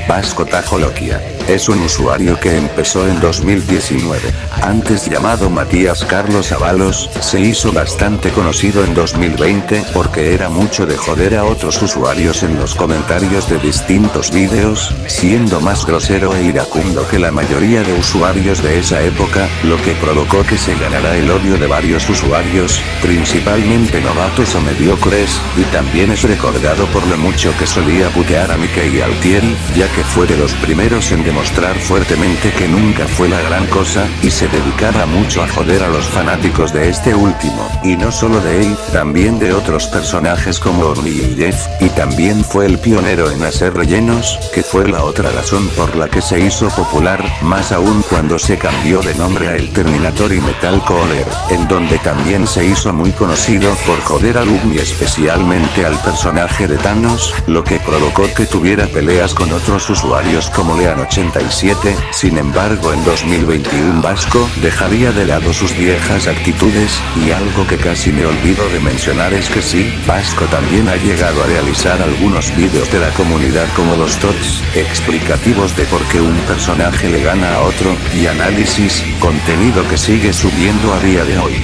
Vasco Tajoloquia. Es un usuario que empezó en 2019. Antes llamado Matías Carlos Avalos, se hizo bastante conocido en 2020 porque era mucho de joder a otros usuarios en los comentarios de distintos vídeos, siendo más grosero e iracundo que la mayoría de usuarios de esa época, lo que provocó que se ganara el odio de varios usuarios, principalmente novatos o mediocres, y también es recordado por lo mucho que solía putear a Mickey y Altieri, ya que fue de los primeros en demostrar fuertemente que nunca fue la gran cosa, y se dedicaba mucho a joder a los fanáticos de este último, y no solo de él, también de otros personajes como Orly y Jeff, y también fue el pionero en hacer rellenos, que fue la otra razón por la que se hizo popular, más aún cuando se cambió de nombre a El Terminator y Metal Caller, en donde también se hizo muy conocido por joder a Doom y especialmente al personaje de Thanos, lo que provocó que tuviera peleas con otros usuarios como Lean87, sin embargo en 2021 Vasco dejaría de lado sus viejas actitudes, y algo que casi me olvido de mencionar es que sí, Vasco también ha llegado a realizar algunos vídeos de la comunidad como los TOTS, explicativos de por qué un personaje le gana a otro, y análisis, contenido que sigue subiendo a día de hoy.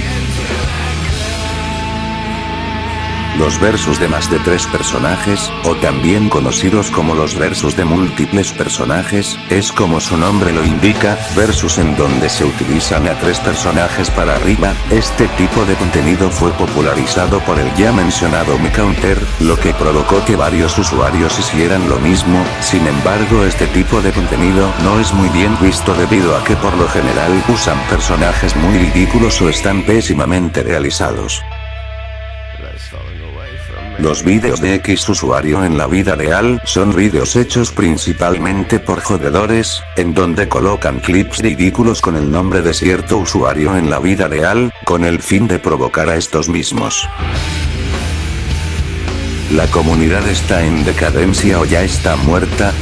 Los versus de más de 3 personajes, o también conocidos como los versus de múltiples personajes, es como su nombre lo indica, versus en donde se utilizan a 3 personajes para arriba. Este tipo de contenido fue popularizado por el ya mencionado MCounter, lo que provocó que varios usuarios hicieran lo mismo. Sin embargo, este tipo de contenido no es muy bien visto debido a que por lo general usan personajes muy ridículos o están pésimamente realizados. Los vídeos de X usuario en la vida real son vídeos hechos principalmente por jodedores, en donde colocan clips ridículos con el nombre de cierto usuario en la vida real, con el fin de provocar a estos mismos. ¿La comunidad está en decadencia o ya está muerta?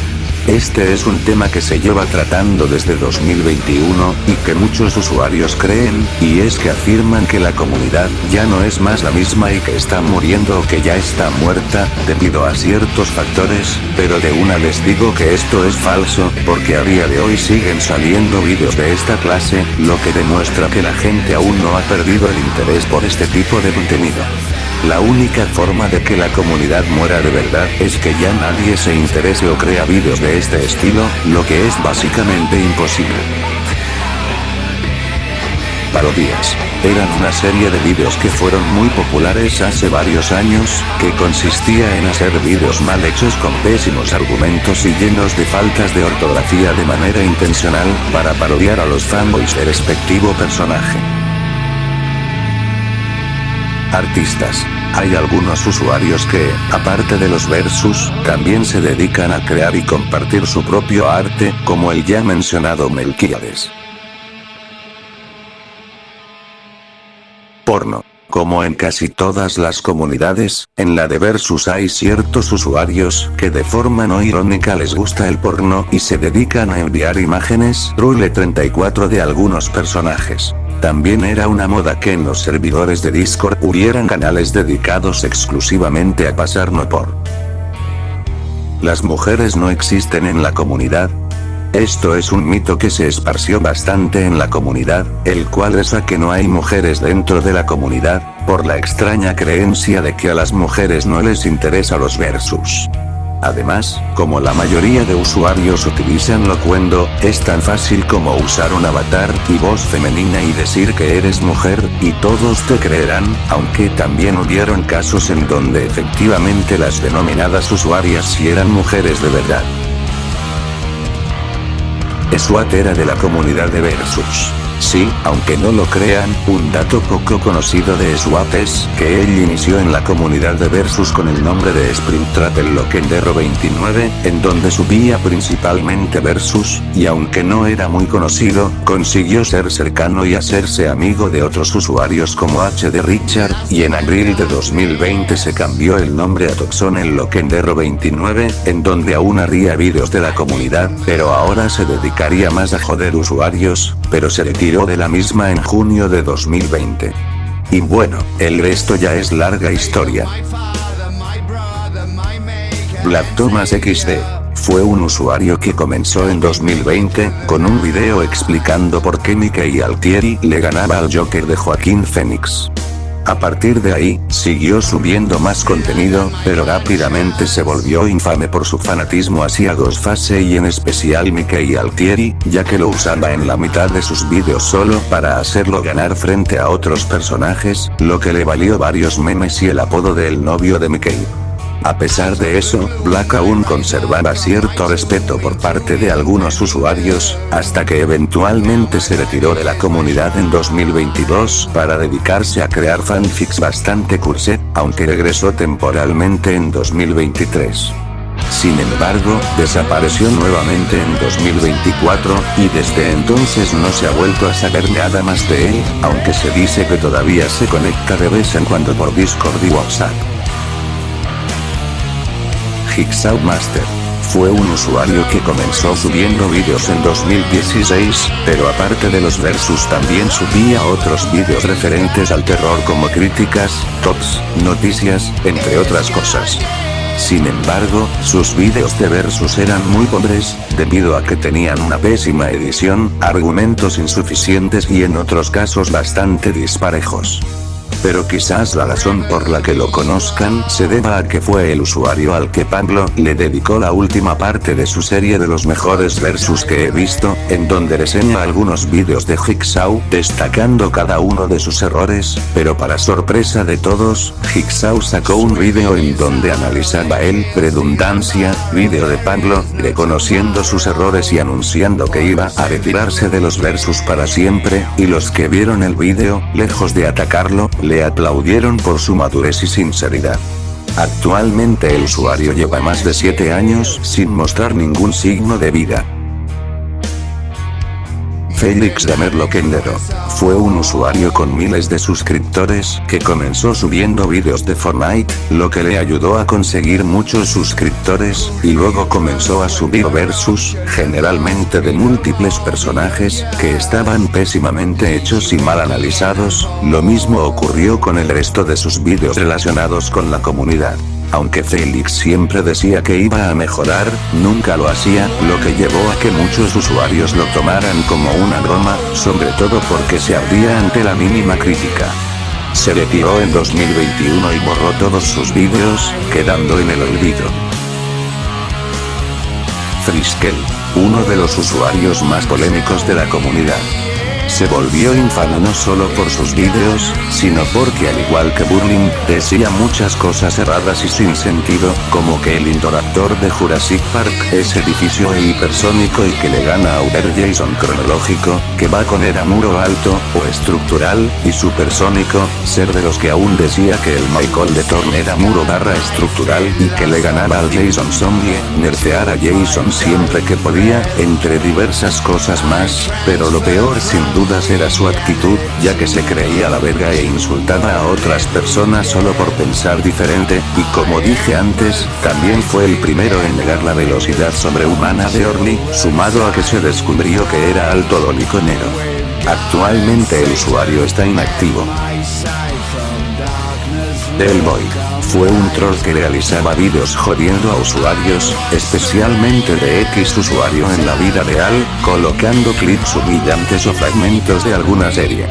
Este es un tema que se lleva tratando desde 2021, y que muchos usuarios creen, y es que afirman que la comunidad ya no es más la misma y que está muriendo o que ya está muerta, debido a ciertos factores, pero de una les digo que esto es falso, porque a día de hoy siguen saliendo vídeos de esta clase, lo que demuestra que la gente aún no ha perdido el interés por este tipo de contenido. La única forma de que la comunidad muera de verdad es que ya nadie se interese o crea vídeos de este estilo, lo que es básicamente imposible. Parodias. Eran una serie de vídeos que fueron muy populares hace varios años, que consistía en hacer vídeos mal hechos con pésimos argumentos y llenos de faltas de ortografía de manera intencional, para parodiar a los fanboys del respectivo personaje. Artistas. Hay algunos usuarios que, aparte de los versus, también se dedican a crear y compartir su propio arte, como el ya mencionado Melquiades. Porno. Como en casi todas las comunidades, en la de versus hay ciertos usuarios que de forma no irónica les gusta el porno y se dedican a enviar imágenes Rule34 de algunos personajes. También era una moda que en los servidores de Discord hubieran canales dedicados exclusivamente a pasar no por. Las mujeres no existen en la comunidad. Esto es un mito que se esparció bastante en la comunidad, el cual es a que no hay mujeres dentro de la comunidad, por la extraña creencia de que a las mujeres no les interesa los versus. Además, como la mayoría de usuarios utilizan locuendo, es tan fácil como usar un avatar y voz femenina y decir que eres mujer, y todos te creerán, aunque también hubieron casos en donde efectivamente las denominadas usuarias sí eran mujeres de verdad. SWAT era de la comunidad de versus. Sí, aunque no lo crean, un dato poco conocido de SWAT es que él inició en la comunidad de versus con el nombre de Springtrap el Loquendero 29, en donde subía principalmente versus, y aunque no era muy conocido, consiguió ser cercano y hacerse amigo de otros usuarios como HD Richard, y en abril de 2020 se cambió el nombre a Toxon el Loquendero 29, en donde aún haría vídeos de la comunidad, pero ahora se dedicaría más a joder usuarios, pero se retiró de la misma en junio de 2020. Y bueno, el resto ya es larga historia. Vlad Thomas XD. Fue un usuario que comenzó en 2020, con un video explicando por qué Mickey Altieri le ganaba al Joker de Joaquín Phoenix. A partir de ahí, siguió subiendo más contenido, pero rápidamente se volvió infame por su fanatismo hacia Ghostface y en especial Mickey Altieri, ya que lo usaba en la mitad de sus vídeos solo para hacerlo ganar frente a otros personajes, lo que le valió varios memes y el apodo de el novio de Mickey. A pesar de eso, Black aún conservaba cierto respeto por parte de algunos usuarios, hasta que eventualmente se retiró de la comunidad en 2022 para dedicarse a crear fanfics bastante curset, aunque regresó temporalmente en 2023. Sin embargo, desapareció nuevamente en 2024, y desde entonces no se ha vuelto a saber nada más de él, aunque se dice que todavía se conecta de vez en cuando por Discord y WhatsApp. Jigsaw Master. Fue un usuario que comenzó subiendo vídeos en 2016, pero aparte de los versus también subía otros vídeos referentes al terror como críticas, tops, noticias, entre otras cosas. Sin embargo, sus vídeos de versus eran muy pobres, debido a que tenían una pésima edición, argumentos insuficientes y en otros casos bastante disparejos. pero quizás la razón por la que lo conozcan se deba a que fue el usuario al que Pablo le dedicó la última parte de su serie de los mejores versus que he visto, en donde reseña algunos vídeos de Jigsaw, destacando cada uno de sus errores, pero para sorpresa de todos, Jigsaw sacó un vídeo en donde analizaba el redundancia, vídeo de Pablo, reconociendo sus errores y anunciando que iba a retirarse de los versus para siempre, y los que vieron el vídeo, lejos de atacarlo, le aplaudieron por su madurez y sinceridad. Actualmente el usuario lleva más de 7 años sin mostrar ningún signo de vida. Félix Damer Loquendero. Fue un usuario con miles de suscriptores que comenzó subiendo vídeos de Fortnite, lo que le ayudó a conseguir muchos suscriptores, y luego comenzó a subir versus, generalmente de múltiples personajes, que estaban pésimamente hechos y mal analizados. Lo mismo ocurrió con el resto de sus vídeos relacionados con la comunidad. Aunque Félix siempre decía que iba a mejorar, nunca lo hacía, lo que llevó a que muchos usuarios lo tomaran como una broma, sobre todo porque se abría ante la mínima crítica. Se retiró en 2021 y borró todos sus vídeos, quedando en el olvido. Friskel, uno de los usuarios más polémicos de la comunidad. Se volvió infame no solo por sus vídeos, sino porque al igual que Burling, decía muchas cosas erradas y sin sentido, como que el Indoraptor de Jurassic Park es edificio e hipersónico y que le gana a Uber Jason cronológico, que va con era muro alto, o estructural, y supersónico, ser de los que aún decía que el Michael de Thorne era muro barra estructural y que le ganaba al Jason Zombie, nerfear a Jason siempre que podía, entre diversas cosas más, pero lo peor sin dudas era su actitud, ya que se creía la verga e insultaba a otras personas solo por pensar diferente, y como dije antes, también fue el primero en negar la velocidad sobrehumana de Orly, sumado a que se descubrió que era alto doliconero. Actualmente el usuario está inactivo. Delboy. Fue un troll que realizaba vídeos jodiendo a usuarios, especialmente de X usuario en la vida real, colocando clips humillantes o fragmentos de alguna serie.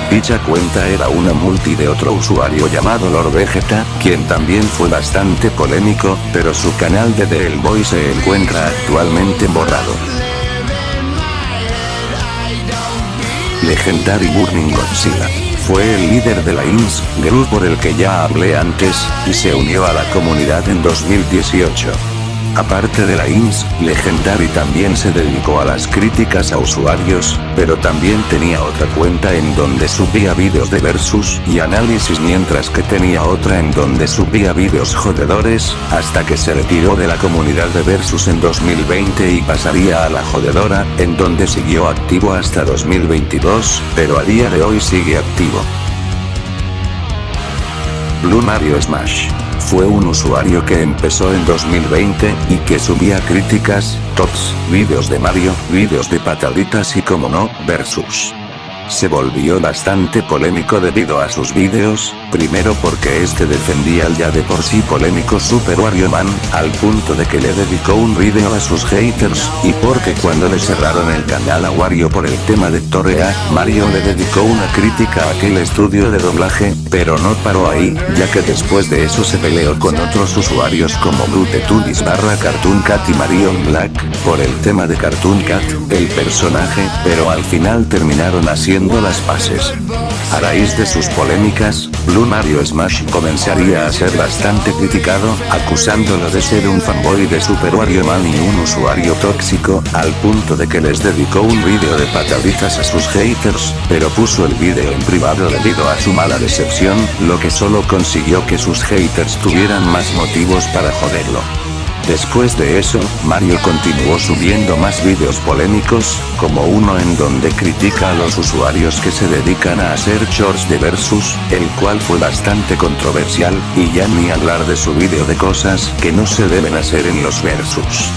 Dicha cuenta era una multi de otro usuario llamado Lord Vegeta, quien también fue bastante polémico, pero su canal de Delboy se encuentra actualmente borrado. Legendary Burning Godzilla. Fue el líder de la INS, Group por el que ya hablé antes, y se unió a la comunidad en 2018. Aparte de la INS, Legendary también se dedicó a las críticas a usuarios, pero también tenía otra cuenta en donde subía vídeos de versus y análisis, mientras que tenía otra en donde subía vídeos jodedores, hasta que se retiró de la comunidad de versus en 2020 y pasaría a la jodedora, en donde siguió activo hasta 2022, pero a día de hoy sigue activo. Blue Mario Smash. Fue un usuario que empezó en 2020, y que subía críticas, tops, vídeos de Mario, vídeos de pataditas y como no, versus. Se volvió bastante polémico debido a sus vídeos, primero porque este defendía al ya de por sí polémico Super Wario Man, al punto de que le dedicó un vídeo a sus haters, y porque cuando le cerraron el canal a Wario por el tema de Torrea, Mario le dedicó una crítica a aquel estudio de doblaje, pero no paró ahí, ya que después de eso se peleó con otros usuarios como Blutetulis barra Cartoon Cat y Marion Black, por el tema de Cartoon Cat, el personaje, pero al final terminaron haciendo las paces. A raíz de sus polémicas, Blue Mario Smash comenzaría a ser bastante criticado, acusándolo de ser un fanboy de Super Wario Man y un usuario tóxico, al punto de que les dedicó un vídeo de pataditas a sus haters, pero puso el vídeo en privado debido a su mala recepción, lo que solo consiguió que sus haters tuvieran más motivos para joderlo. Después de eso, Mario continuó subiendo más vídeos polémicos, como uno en donde critica a los usuarios que se dedican a hacer shorts de versus, el cual fue bastante controversial, y ya ni hablar de su vídeo de cosas que no se deben hacer en los versus.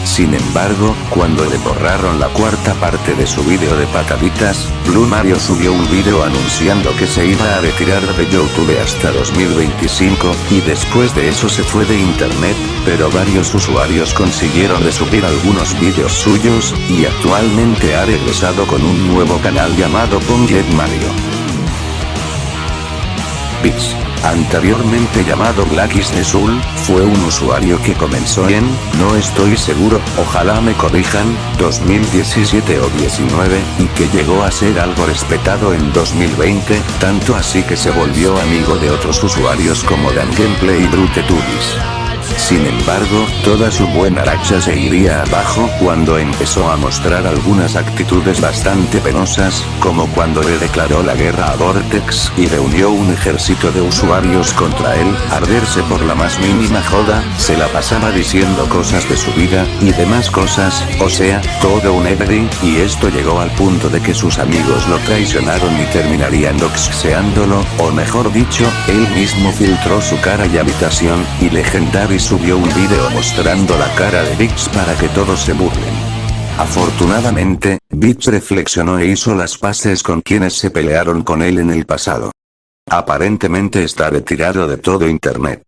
Sin embargo, cuando le borraron la cuarta parte de su vídeo de pataditas, Blue Mario subió un vídeo anunciando que se iba a retirar de YouTube hasta 2025, y después de eso se fue de internet, pero varios usuarios consiguieron resubir algunos vídeos suyos, y actualmente ha regresado con un nuevo canal llamado Ponjet Mario. Bits, anteriormente llamado Black is the Soul, fue un usuario que comenzó en, no estoy seguro, ojalá me corrijan, 2017 o 19, y que llegó a ser algo respetado en 2020, tanto así que se volvió amigo de otros usuarios como Dan Gameplay y Brute Turis. Sin embargo, toda su buena racha se iría abajo cuando empezó a mostrar algunas actitudes bastante penosas, como cuando le declaró la guerra a Vortex y reunió un ejército de usuarios contra él, arderse por la más mínima joda, se la pasaba diciendo cosas de su vida, y demás cosas, o sea, todo un everything, y esto llegó al punto de que sus amigos lo traicionaron y terminarían doxeándolo, o mejor dicho, él mismo filtró su cara y habitación, y Legendary subió un video mostrando la cara de Bits para que todos se burlen. Afortunadamente, Bits reflexionó e hizo las paces con quienes se pelearon con él en el pasado. Aparentemente está retirado de todo internet.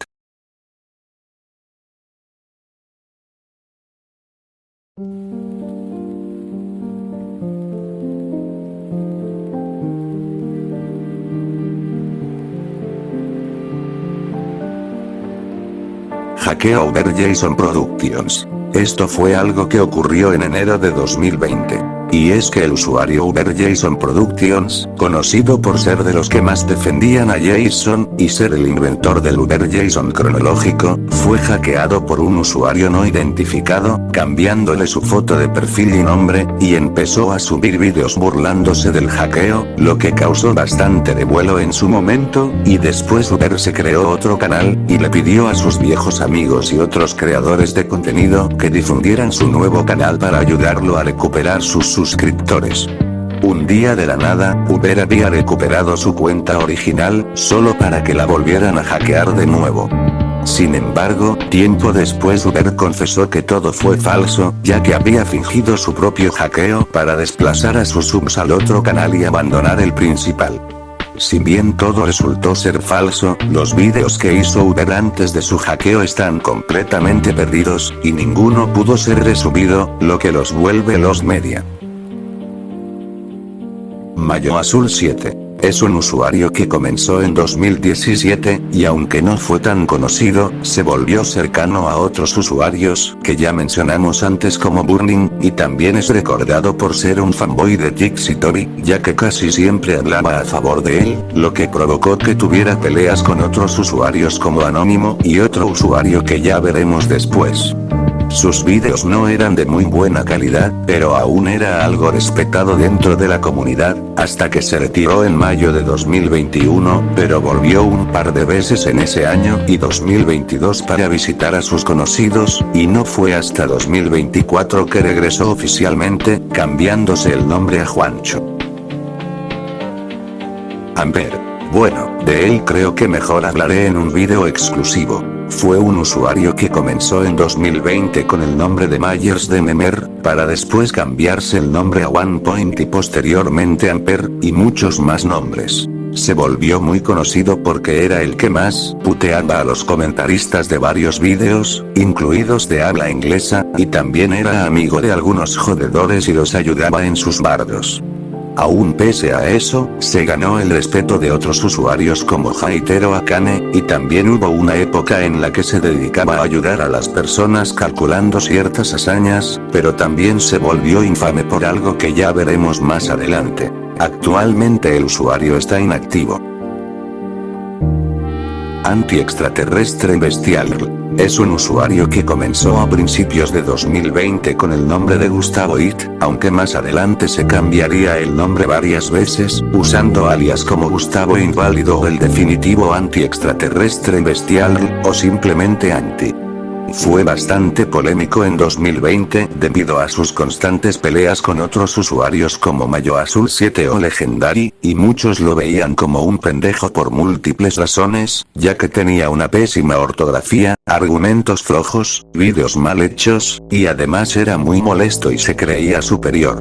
Hackeo Uber Jason Productions. Esto fue algo que ocurrió en enero de 2020. Y es que el usuario Uber Jason Productions, conocido por ser de los que más defendían a Jason, y ser el inventor del Uber Jason cronológico, fue hackeado por un usuario no identificado, cambiándole su foto de perfil y nombre, y empezó a subir vídeos burlándose del hackeo, lo que causó bastante revuelo en su momento, y después Uber se creó otro canal, y le pidió a sus viejos amigos y otros creadores de contenido que difundieran su nuevo canal para ayudarlo a recuperar sus suscriptores. Un día de la nada, Uber había recuperado su cuenta original, solo para que la volvieran a hackear de nuevo. Sin embargo, tiempo después Uber confesó que todo fue falso, ya que había fingido su propio hackeo para desplazar a sus subs al otro canal y abandonar el principal. Si bien todo resultó ser falso, los vídeos que hizo Uber antes de su hackeo están completamente perdidos, y ninguno pudo ser resubido, lo que los vuelve los media. Mayo Azul 7. Es un usuario que comenzó en 2017, y aunque no fue tan conocido, se volvió cercano a otros usuarios, que ya mencionamos antes como Burning, y también es recordado por ser un fanboy de Jixitory, ya que casi siempre hablaba a favor de él, lo que provocó que tuviera peleas con otros usuarios como Anónimo y otro usuario que ya veremos después. Sus vídeos no eran de muy buena calidad, pero aún era algo respetado dentro de la comunidad, hasta que se retiró en mayo de 2021, pero volvió un par de veces en ese año y 2022 para visitar a sus conocidos, y no fue hasta 2024 que regresó oficialmente, cambiándose el nombre a Juancho. Amper. Bueno, de él creo que mejor hablaré en un video exclusivo. Fue un usuario que comenzó en 2020 con el nombre de Myers de Memer, para después cambiarse el nombre a OnePoint y posteriormente Amper, y muchos más nombres. Se volvió muy conocido porque era el que más puteaba a los comentaristas de varios vídeos, incluidos de habla inglesa, y también era amigo de algunos jodedores y los ayudaba en sus bardos. Aún pese a eso, se ganó el respeto de otros usuarios como Haitero Akane, y también hubo una época en la que se dedicaba a ayudar a las personas calculando ciertas hazañas, pero también se volvió infame por algo que ya veremos más adelante. Actualmente el usuario está inactivo. Anti-extraterrestre bestial. Es un usuario que comenzó a principios de 2020 con el nombre de Gustavo It, aunque más adelante se cambiaría el nombre varias veces, usando alias como Gustavo Inválido o el definitivo Anti-extraterrestre bestial, o simplemente Anti. Fue bastante polémico en 2020 debido a sus constantes peleas con otros usuarios como Mayo Azul 7 o Legendary, y muchos lo veían como un pendejo por múltiples razones, ya que tenía una pésima ortografía, argumentos flojos, vídeos mal hechos, y además era muy molesto y se creía superior.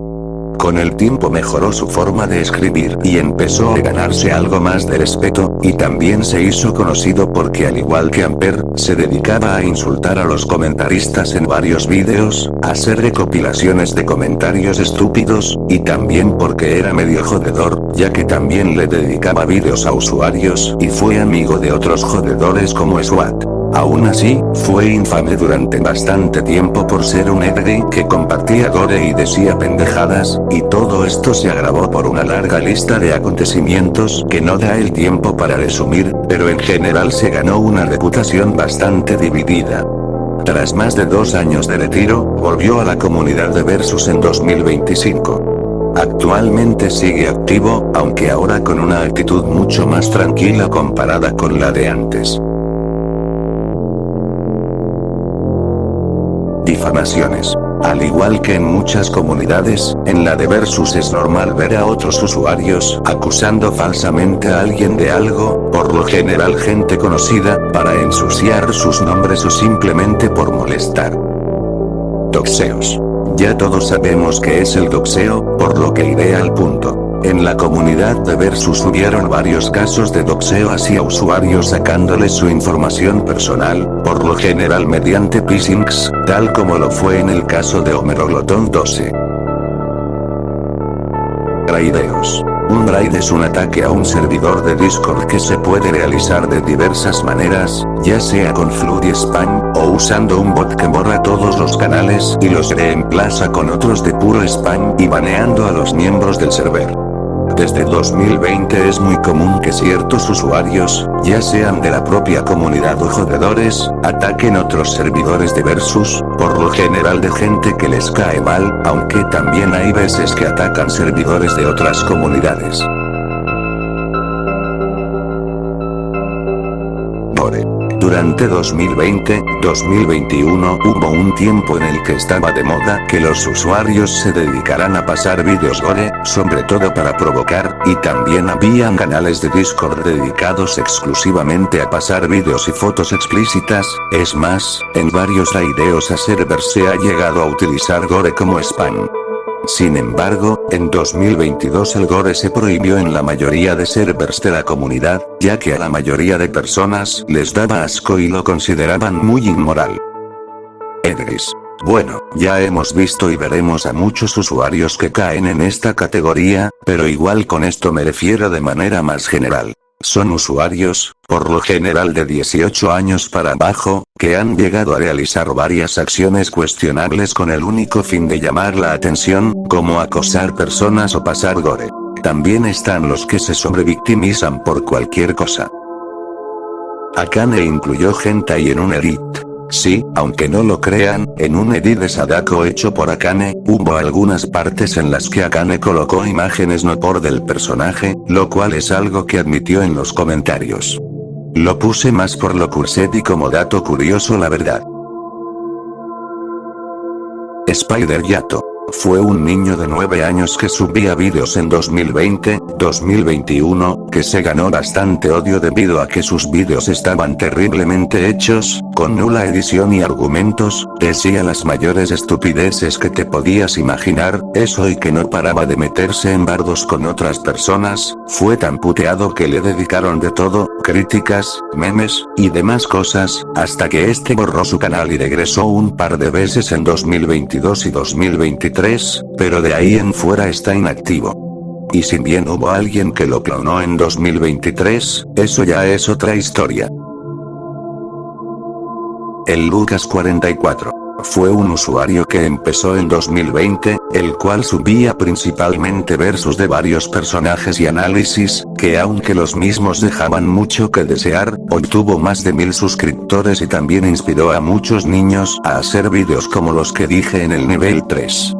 Con el tiempo mejoró su forma de escribir y empezó a ganarse algo más de respeto, y también se hizo conocido porque al igual que Amper, se dedicaba a insultar a los comentaristas en varios vídeos, a hacer recopilaciones de comentarios estúpidos, y también porque era medio jodedor, ya que también le dedicaba vídeos a usuarios y fue amigo de otros jodedores como SWAT. Aún así, fue infame durante bastante tiempo por ser un edgy que compartía gore y decía pendejadas, y todo esto se agravó por una larga lista de acontecimientos que no da el tiempo para resumir, pero en general se ganó una reputación bastante dividida. Tras más de 2 años de retiro, volvió a la comunidad de Versus en 2025. Actualmente sigue activo, aunque ahora con una actitud mucho más tranquila comparada con la de antes. Difamaciones. Al igual que en muchas comunidades, en la de Versus es normal ver a otros usuarios acusando falsamente a alguien de algo, por lo general gente conocida, para ensuciar sus nombres o simplemente por molestar. Doxeos. Ya todos sabemos qué es el doxeo, por lo que iré al punto. En la comunidad de Versus hubieron varios casos de doxeo hacia usuarios sacándoles su información personal, por lo general mediante phishings, tal como lo fue en el caso de Homerogloton 12. Raideos. Un raid es un ataque a un servidor de Discord que se puede realizar de diversas maneras, ya sea con flood y spam, o usando un bot que borra todos los canales y los reemplaza con otros de puro spam y baneando a los miembros del server. Desde 2020 es muy común que ciertos usuarios, ya sean de la propia comunidad o jodedores, ataquen otros servidores de Versus, por lo general de gente que les cae mal, aunque también hay veces que atacan servidores de otras comunidades. Gore. Durante 2020-2021 hubo un tiempo en el que estaba de moda que los usuarios se dedicaran a pasar vídeos gore, sobre todo para provocar, y también habían canales de Discord dedicados exclusivamente a pasar vídeos y fotos explícitas, es más, en varios raideos a servers se ha llegado a utilizar gore como spam. Sin embargo, en 2022 el gore se prohibió en la mayoría de servers de la comunidad, ya que a la mayoría de personas les daba asco y lo consideraban muy inmoral. Edgys. Bueno, ya hemos visto y veremos a muchos usuarios que caen en esta categoría, pero igual con esto me refiero de manera más general. Son usuarios, por lo general de 18 años para abajo, que han llegado a realizar varias acciones cuestionables con el único fin de llamar la atención, como acosar personas o pasar gore. También están los que se sobrevictimizan por cualquier cosa. Akane incluyó hentai en un edit. Sí, aunque no lo crean, en un edit de Sadako hecho por Akane, hubo algunas partes en las que Akane colocó imágenes no por del personaje, lo cual es algo que admitió en los comentarios. Lo puse más por lo curset y como dato curioso la verdad. Spider Yato. Fue un niño de 9 años que subía vídeos en 2020-2021, que se ganó bastante odio debido a que sus vídeos estaban terriblemente hechos, con nula edición y argumentos, decía las mayores estupideces que te podías imaginar, eso y que no paraba de meterse en bardos con otras personas, fue tan puteado que le dedicaron de todo, críticas, memes, y demás cosas, hasta que este borró su canal y regresó un par de veces en 2022 y 2023, pero de ahí en fuera está inactivo. Y si bien hubo alguien que lo clonó en 2023, eso ya es otra historia. El Lucas 44. Fue un usuario que empezó en 2020, el cual subía principalmente versus de varios personajes y análisis, que aunque los mismos dejaban mucho que desear, obtuvo más de 1000 suscriptores y también inspiró a muchos niños a hacer vídeos como los que dije en el nivel 3.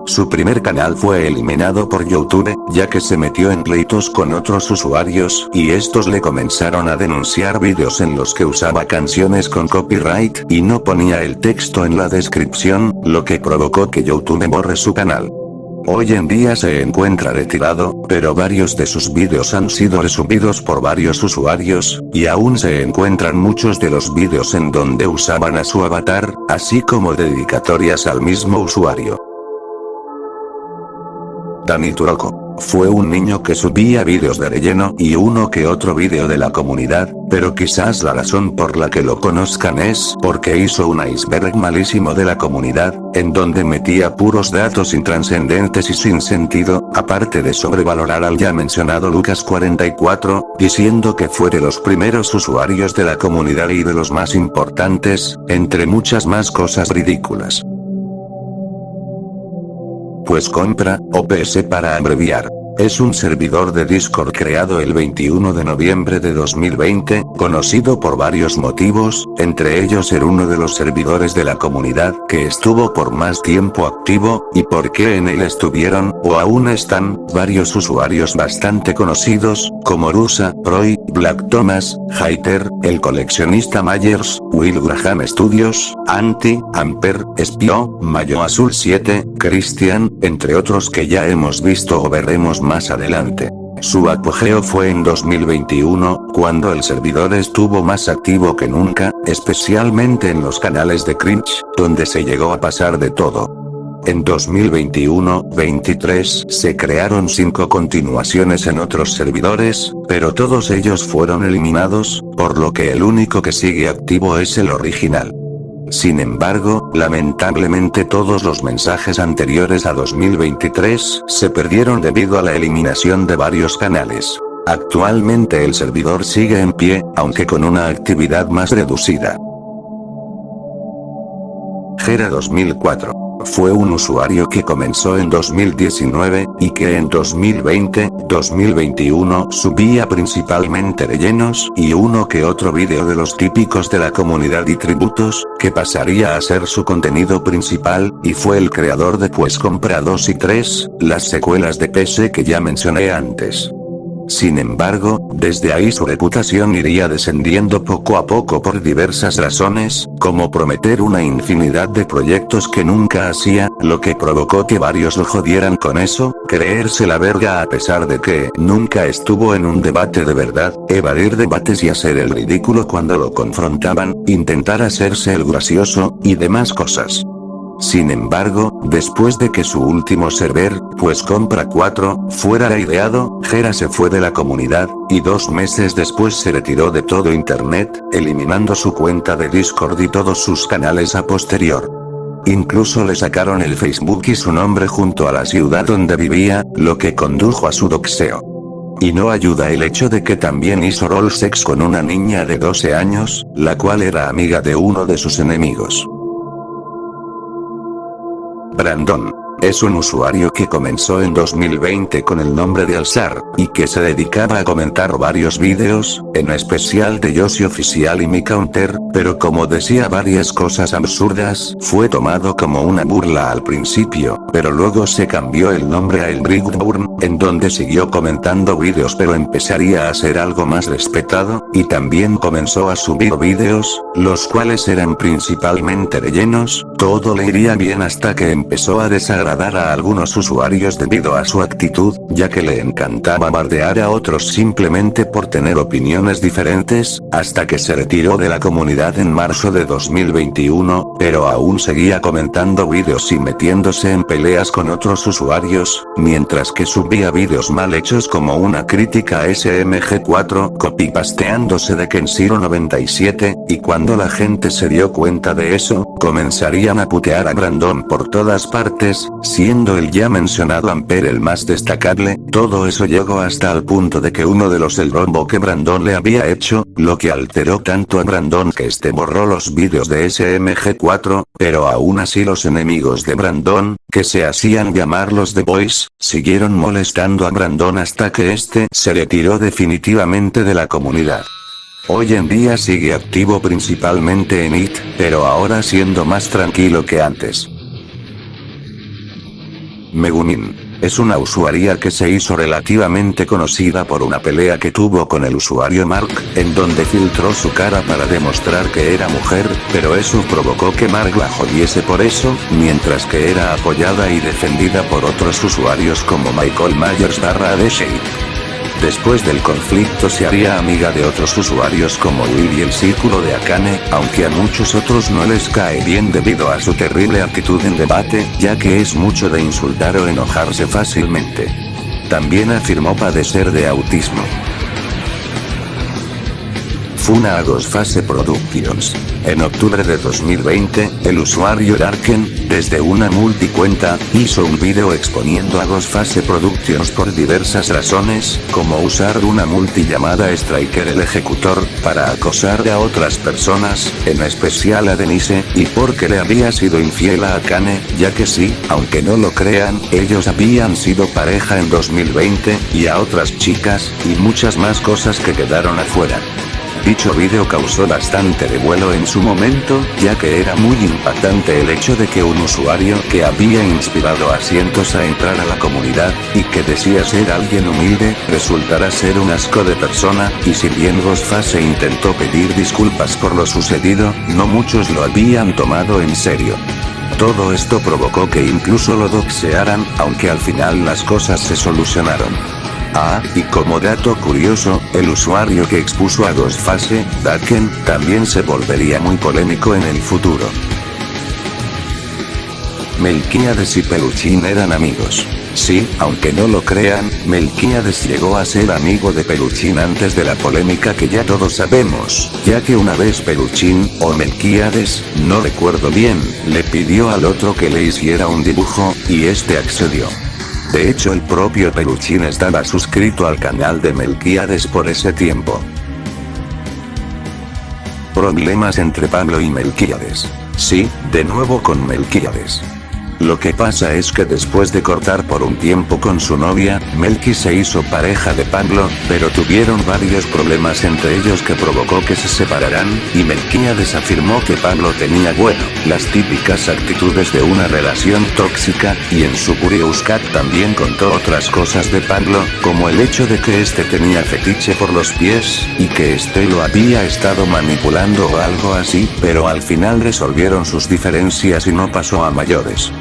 Su primer canal fue eliminado por YouTube, ya que se metió en pleitos con otros usuarios y estos le comenzaron a denunciar vídeos en los que usaba canciones con copyright y no ponía el texto en la descripción, lo que provocó que YouTube borre su canal. Hoy en día se encuentra retirado, pero varios de sus vídeos han sido resubidos por varios usuarios, y aún se encuentran muchos de los vídeos en donde usaban a su avatar, así como dedicatorias al mismo usuario. Danny Turoko. Fue un niño que subía vídeos de relleno y uno que otro vídeo de la comunidad, pero quizás la razón por la que lo conozcan es porque hizo un iceberg malísimo de la comunidad, en donde metía puros datos intrascendentes y sin sentido, aparte de sobrevalorar al ya mencionado Lucas44, diciendo que fue de los primeros usuarios de la comunidad y de los más importantes, entre muchas más cosas ridículas. Pues compra, o PS para abreviar. Es un servidor de Discord creado el 21 de noviembre de 2020, conocido por varios motivos, entre ellos ser uno de los servidores de la comunidad que estuvo por más tiempo activo, y porque en él estuvieron, o aún están, varios usuarios bastante conocidos, como Rusa, Roy, Black Thomas, Hater, el coleccionista Myers, Will Graham Studios, Anti, Amper, Espio, Mayo Azul 7, Christian, entre otros que ya hemos visto o veremos más adelante. Su apogeo fue en 2021, cuando el servidor estuvo más activo que nunca, especialmente en los canales de Cringe, donde se llegó a pasar de todo. En 2021-23 se crearon 5 continuaciones en otros servidores, pero todos ellos fueron eliminados, por lo que el único que sigue activo es el original. Sin embargo, lamentablemente todos los mensajes anteriores a 2023 se perdieron debido a la eliminación de varios canales. Actualmente el servidor sigue en pie, aunque con una actividad más reducida. Gera 2004. Fue un usuario que comenzó en 2019, y que en 2020-2021 subía principalmente rellenos y uno que otro vídeo de los típicos de la comunidad y tributos, que pasaría a ser su contenido principal, y fue el creador de Pues Compra 2 y 3, las secuelas de PS que ya mencioné antes. Sin embargo, desde ahí su reputación iría descendiendo poco a poco por diversas razones, como prometer una infinidad de proyectos que nunca hacía, lo que provocó que varios lo jodieran con eso, creerse la verga a pesar de que nunca estuvo en un debate de verdad, evadir debates y hacer el ridículo cuando lo confrontaban, intentar hacerse el gracioso, y demás cosas. Sin embargo, después de que su último server, Pues Compra 4, fuera raideado, Gera se fue de la comunidad, y 2 meses después se retiró de todo internet, eliminando su cuenta de Discord y todos sus canales a posterior. Incluso le sacaron el Facebook y su nombre junto a la ciudad donde vivía, lo que condujo a su doxeo. Y no ayuda el hecho de que también hizo rolesex con una niña de 12 años, la cual era amiga de uno de sus enemigos. Brandon. Es un usuario que comenzó en 2020 con el nombre de Alzar, y que se dedicaba a comentar varios vídeos, en especial de Yoshi Oficial y Mi Counter, pero como decía varias cosas absurdas, fue tomado como una burla al principio, pero luego se cambió el nombre a El Brickburn, en donde siguió comentando vídeos pero empezaría a ser algo más respetado, y también comenzó a subir vídeos, los cuales eran principalmente rellenos, todo le iría bien hasta que empezó a desagradar a algunos usuarios debido a su actitud, ya que le encantaba bardear a otros simplemente por tener opiniones diferentes, hasta que se retiró de la comunidad en marzo de 2021, pero aún seguía comentando vídeos y metiéndose en peleas con otros usuarios, mientras que subía vídeos mal hechos como una crítica a SMG4, copy-pasteándose de Kenshiro 97, y cuando la gente se dio cuenta de eso, comenzarían a putear a Brandon por todas partes, siendo el ya mencionado Amper el más destacable. Todo eso llegó hasta el punto de que uno de los el rombo que Brandon le había hecho, lo que alteró tanto a Brandon que este borró los vídeos de SMG4, pero aún así los enemigos de Brandon, que se hacían llamar los The Boys, siguieron molestando a Brandon hasta que este se retiró definitivamente de la comunidad. Hoy en día sigue activo principalmente en IT, pero ahora siendo más tranquilo que antes. Megumin. Es una usuaria que se hizo relativamente conocida por una pelea que tuvo con el usuario Mark, en donde filtró su cara para demostrar que era mujer, pero eso provocó que Mark la jodiese por eso, mientras que era apoyada y defendida por otros usuarios como Michael Myers /The Shape. Después del conflicto se haría amiga de otros usuarios como Will y el círculo de Akane, aunque a muchos otros no les cae bien debido a su terrible actitud en debate, ya que es mucho de insultar o enojarse fácilmente. También afirmó padecer de autismo. Funa a Ghostface Productions. En octubre de 2020, el usuario Darken, desde una multicuenta, hizo un video exponiendo a Ghostface Productions por diversas razones, como usar una multi llamada Striker el Ejecutor, para acosar a otras personas, en especial a Denise, y porque le había sido infiel a Akane, ya que sí, aunque no lo crean, ellos habían sido pareja en 2020, y a otras chicas, y muchas más cosas que quedaron afuera. Dicho video causó bastante revuelo en su momento, ya que era muy impactante el hecho de que un usuario que había inspirado a cientos a entrar a la comunidad, y que decía ser alguien humilde, resultara ser un asco de persona, y si bien Ghostface intentó pedir disculpas por lo sucedido, no muchos lo habían tomado en serio. Todo esto provocó que incluso lo doxearan, aunque al final las cosas se solucionaron. Ah, y como dato curioso, el usuario que expuso a Ghostface, Daken, también se volvería muy polémico en el futuro. Melquiades y Peluchín eran amigos. Sí, aunque no lo crean, Melquiades llegó a ser amigo de Peluchín antes de la polémica que ya todos sabemos, ya que una vez Peluchín, o Melquiades, no recuerdo bien, le pidió al otro que le hiciera un dibujo, y este accedió. De hecho el propio Peluchín estaba suscrito al canal de Melquiades por ese tiempo. Problemas entre Pablo y Melquiades. Sí, de nuevo con Melquiades. Lo que pasa es que después de cortar por un tiempo con su novia, Melqui se hizo pareja de Pablo, pero tuvieron varios problemas entre ellos que provocó que se separaran, y Melquiades afirmó que Pablo tenía las típicas actitudes de una relación tóxica, y en su Curious Cat también contó otras cosas de Pablo, como el hecho de que este tenía fetiche por los pies, y que este lo había estado manipulando o algo así, pero al final resolvieron sus diferencias y no pasó a mayores.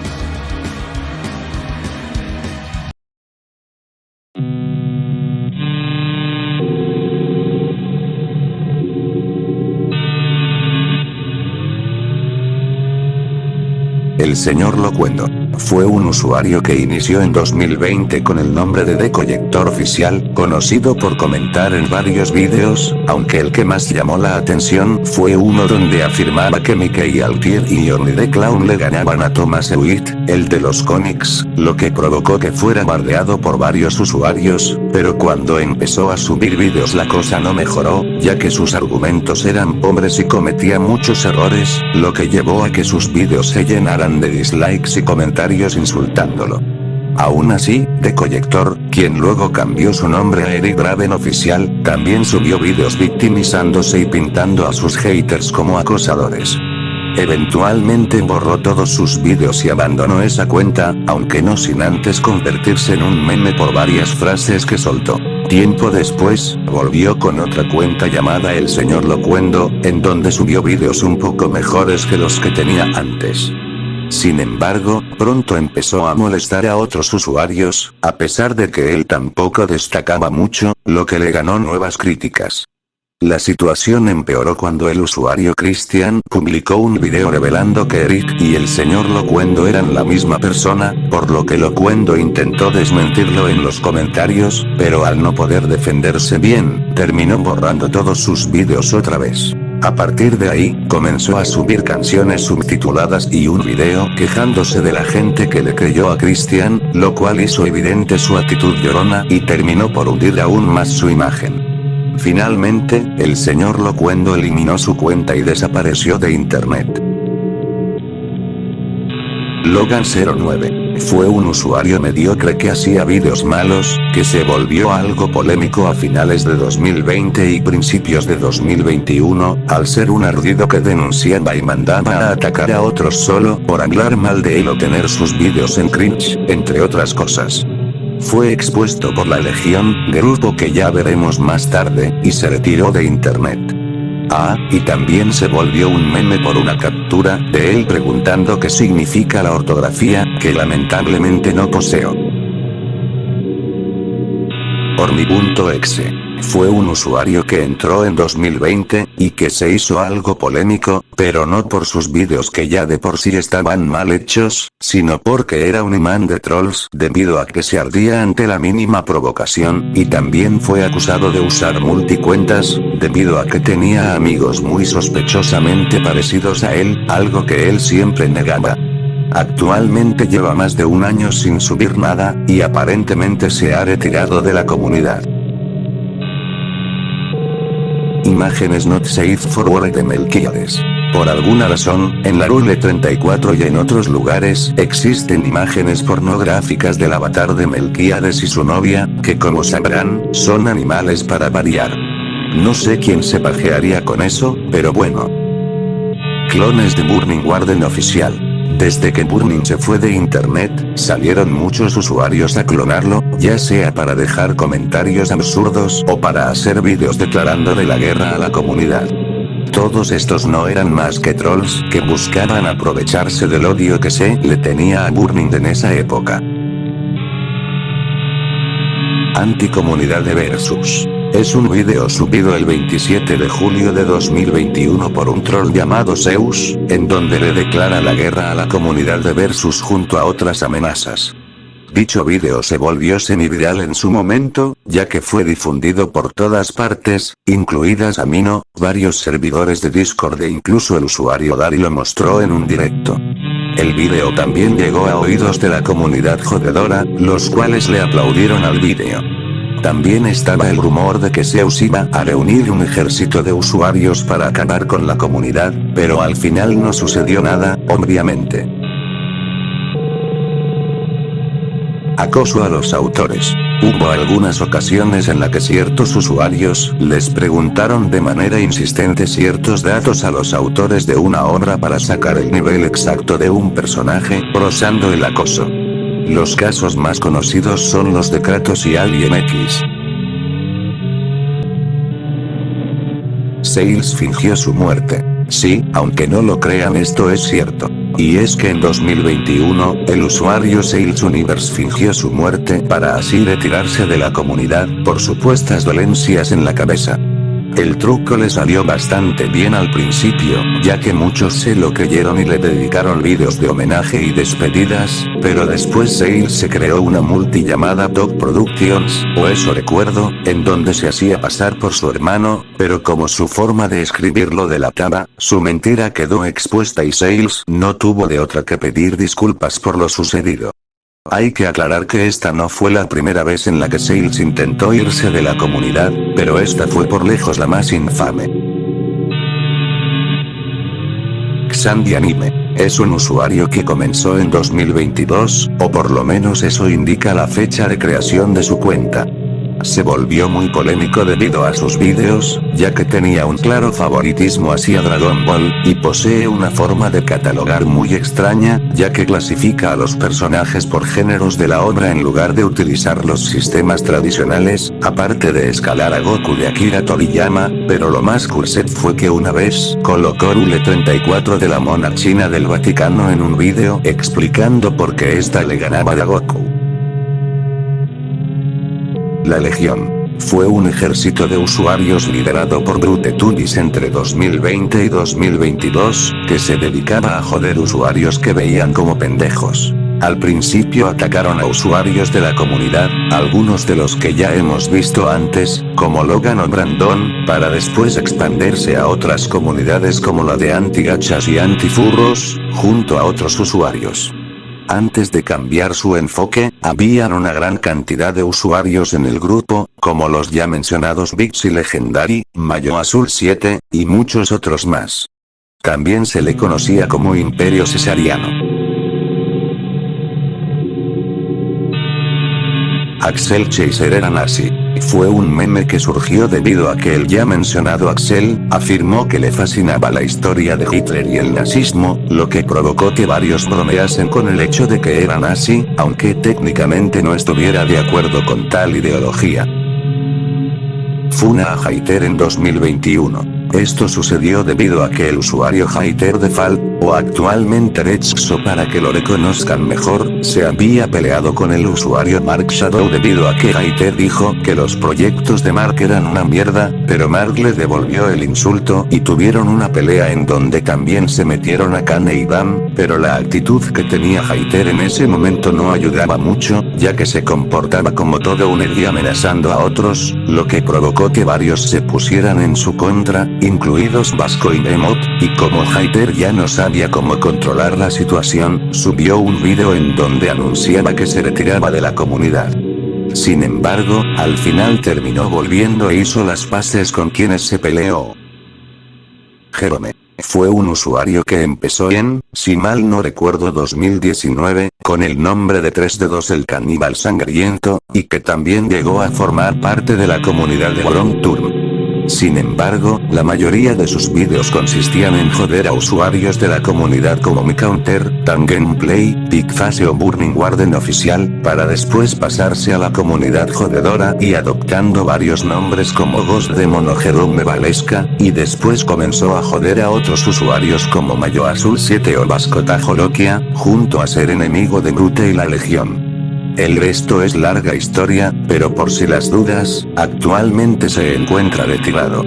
El señor Locuendo fue un usuario que inició en 2020 con el nombre de Decoyector Oficial, conocido por comentar en varios vídeos, aunque el que más llamó la atención fue uno donde afirmaba que Mickey Altier y Johnny the Clown le ganaban a Thomas Hewitt, el de los cómics, lo que provocó que fuera bardeado por varios usuarios, pero cuando empezó a subir vídeos la cosa no mejoró, ya que sus argumentos eran pobres y cometía muchos errores, lo que llevó a que sus vídeos se llenaran de dislikes y comentarios insultándolo. Aún así, Decoyector, quien luego cambió su nombre a Eric Draven Oficial, también subió vídeos victimizándose y pintando a sus haters como acosadores. Eventualmente borró todos sus vídeos y abandonó esa cuenta, aunque no sin antes convertirse en un meme por varias frases que soltó. Tiempo después, volvió con otra cuenta llamada El Señor Locuendo, en donde subió vídeos un poco mejores que los que tenía antes. Sin embargo, pronto empezó a molestar a otros usuarios, a pesar de que él tampoco destacaba mucho, lo que le ganó nuevas críticas. La situación empeoró cuando el usuario Christian publicó un video revelando que Eric y el señor Locuendo eran la misma persona, por lo que Locuendo intentó desmentirlo en los comentarios, pero al no poder defenderse bien, terminó borrando todos sus vídeos otra vez. A partir de ahí, comenzó a subir canciones subtituladas y un video quejándose de la gente que le creyó a Christian, lo cual hizo evidente su actitud llorona y terminó por hundir aún más su imagen. Finalmente, el señor Locuendo eliminó su cuenta y desapareció de internet. Logan09 fue un usuario mediocre que hacía vídeos malos, que se volvió algo polémico a finales de 2020 y principios de 2021, al ser un ardido que denunciaba y mandaba a atacar a otros solo por hablar mal de él o tener sus vídeos en cringe, entre otras cosas. Fue expuesto por la Legión, grupo que ya veremos más tarde, y se retiró de internet. Ah, y también se volvió un meme por una captura de él preguntando qué significa la ortografía, que lamentablemente no poseo. Ormi.exe. Fue un usuario que entró en 2020, y que se hizo algo polémico, pero no por sus vídeos que ya de por sí estaban mal hechos, sino porque era un imán de trolls debido a que se ardía ante la mínima provocación, y también fue acusado de usar multicuentas, debido a que tenía amigos muy sospechosamente parecidos a él, algo que él siempre negaba. Actualmente lleva más de un año sin subir nada, y aparentemente se ha retirado de la comunidad. Imágenes not safe for work de Melquiades. Por alguna razón, en la Rule 34 y en otros lugares existen imágenes pornográficas del avatar de Melquiades y su novia, que como sabrán, son animales para variar. No sé quién se pajearía con eso, pero bueno. Clones de Burning Warden oficial. Desde que Burning se fue de internet, salieron muchos usuarios a clonarlo, ya sea para dejar comentarios absurdos o para hacer vídeos declarándole la guerra a la comunidad. Todos estos no eran más que trolls que buscaban aprovecharse del odio que se le tenía a Burning en esa época. Anticomunidad de Versus. Es un video subido el 27 de julio de 2021 por un troll llamado Zeus, en donde le declara la guerra a la comunidad de Versus junto a otras amenazas. Dicho video se volvió semiviral en su momento, ya que fue difundido por todas partes, incluidas Amino, varios servidores de Discord e incluso el usuario Dari lo mostró en un directo. El video también llegó a oídos de la comunidad jodedora, los cuales le aplaudieron al video. También estaba el rumor de que Zeus iba a reunir un ejército de usuarios para acabar con la comunidad, pero al final no sucedió nada, obviamente. Acoso a los autores. Hubo algunas ocasiones en las que ciertos usuarios les preguntaron de manera insistente ciertos datos a los autores de una obra para sacar el nivel exacto de un personaje, rozando el acoso. Los casos más conocidos son los de Kratos y Alien X. Sails fingió su muerte. Sí, aunque no lo crean, esto es cierto. Y es que en 2021, el usuario Sails Universe fingió su muerte para así retirarse de la comunidad por supuestas dolencias en la cabeza. El truco le salió bastante bien al principio, ya que muchos se lo creyeron y le dedicaron vídeos de homenaje y despedidas, pero después Sails se creó una multi llamada Dog Productions, o eso recuerdo, en donde se hacía pasar por su hermano, pero como su forma de escribirlo delataba, su mentira quedó expuesta y Sails no tuvo de otra que pedir disculpas por lo sucedido. Hay que aclarar que esta no fue la primera vez en la que Sails intentó irse de la comunidad, pero esta fue por lejos la más infame. Xandi Anime. Es un usuario que comenzó en 2022, o por lo menos eso indica la fecha de creación de su cuenta. Se volvió muy polémico debido a sus vídeos, ya que tenía un claro favoritismo hacia Dragon Ball, y posee una forma de catalogar muy extraña, ya que clasifica a los personajes por géneros de la obra en lugar de utilizar los sistemas tradicionales, aparte de escalar a Goku de Akira Toriyama, pero lo más curset fue que una vez colocó Rule 34 de la mona china del Vaticano en un vídeo explicando por qué esta le ganaba a Goku. La Legión. Fue un ejército de usuarios liderado por BruteTubbies entre 2020 y 2022, que se dedicaba a joder usuarios que veían como pendejos. Al principio atacaron a usuarios de la comunidad, algunos de los que ya hemos visto antes, como Logan o Brandon, para después expandirse a otras comunidades como la de anti-gachas y anti-furros, junto a otros usuarios. Antes de cambiar su enfoque, habían una gran cantidad de usuarios en el grupo, como los ya mencionados Vix y Legendary, Mayo Azul 7, y muchos otros más. También se le conocía como Imperio Cesariano. Axel Chaser era nazi. Fue un meme que surgió debido a que el ya mencionado Axel afirmó que le fascinaba la historia de Hitler y el nazismo, lo que provocó que varios bromeasen con el hecho de que era nazi, aunque técnicamente no estuviera de acuerdo con tal ideología. Funa a Hater en 2021. Esto sucedió debido a que el usuario Hater Default, o actualmente Retsuko para que lo reconozcan mejor, se había peleado con el usuario Mark Shadow debido a que Hater dijo que los proyectos de Mark eran una mierda, pero Mark le devolvió el insulto y tuvieron una pelea en donde también se metieron a Kane y Bam, pero la actitud que tenía Hater en ese momento no ayudaba mucho, ya que se comportaba como todo un héroe amenazando a otros, lo que provocó que varios se pusieran en su contra, incluidos Vasco y Behemoth, y como Hater ya no sabía cómo controlar la situación, subió un video en donde anunciaba que se retiraba de la comunidad. Sin embargo, al final terminó volviendo e hizo las paces con quienes se peleó. Jerome. Fue un usuario que empezó en, si mal no recuerdo 2019, con el nombre de 3D2 el caníbal sangriento, y que también llegó a formar parte de la comunidad de Wrong Turn. Sin embargo, la mayoría de sus vídeos consistían en joder a usuarios de la comunidad como MiCounter, Tangenplay, Pigface o Burning Warden oficial, para después pasarse a la comunidad jodedora y adoptando varios nombres como Ghost Demon o Jerome Valesca, y después comenzó a joder a otros usuarios como Mayo Azul 7 o Vasco Tajoloquia, junto a ser enemigo de Brute y la Legión. El resto es larga historia, pero por si las dudas, actualmente se encuentra retirado.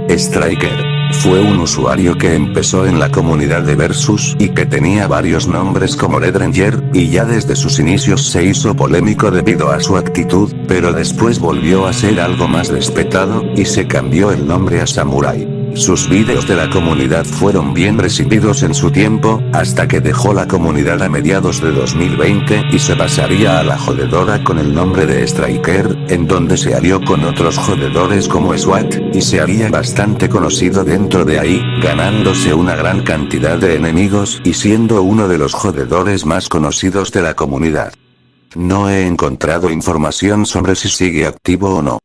Striker. Fue un usuario que empezó en la comunidad de Versus y que tenía varios nombres como Red Ranger, y ya desde sus inicios se hizo polémico debido a su actitud, pero después volvió a ser algo más respetado, y se cambió el nombre a Samurai. Sus vídeos de la comunidad fueron bien recibidos en su tiempo, hasta que dejó la comunidad a mediados de 2020 y se pasaría a la jodedora con el nombre de Striker, en donde se alió con otros jodedores como SWAT, y se haría bastante conocido dentro de ahí, ganándose una gran cantidad de enemigos y siendo uno de los jodedores más conocidos de la comunidad. No he encontrado información sobre si sigue activo o no.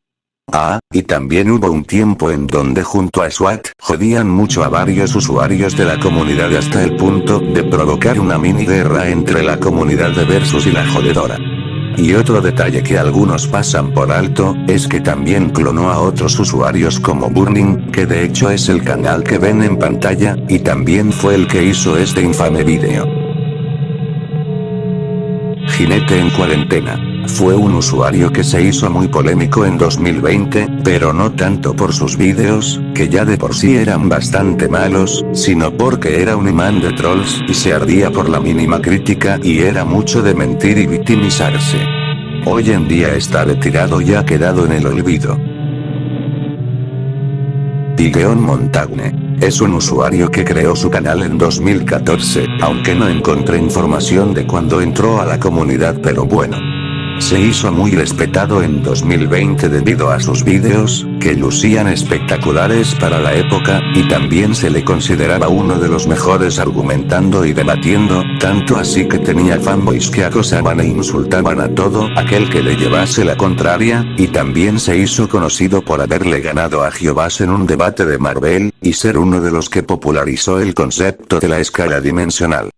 Y también hubo un tiempo en donde junto a SWAT jodían mucho a varios usuarios de la comunidad hasta el punto de provocar una mini guerra entre la comunidad de Versus y la jodedora. Y otro detalle que algunos pasan por alto, es que también clonó a otros usuarios como Burning, que de hecho es el canal que ven en pantalla, y también fue el que hizo este infame video. Jinete en cuarentena. Fue un usuario que se hizo muy polémico en 2020, pero no tanto por sus vídeos, que ya de por sí eran bastante malos, sino porque era un imán de trolls y se ardía por la mínima crítica y era mucho de mentir y victimizarse. Hoy en día está retirado y ha quedado en el olvido. Pigeon Montagne. Es un usuario que creó su canal en 2014, aunque no encontré información de cuándo entró a la comunidad, pero bueno. Se hizo muy respetado en 2020 debido a sus vídeos, que lucían espectaculares para la época, y también se le consideraba uno de los mejores argumentando y debatiendo, tanto así que tenía fanboys que acosaban e insultaban a todo aquel que le llevase la contraria, y también se hizo conocido por haberle ganado a Giovás en un debate de Marvel, y ser uno de los que popularizó el concepto de la escala dimensional.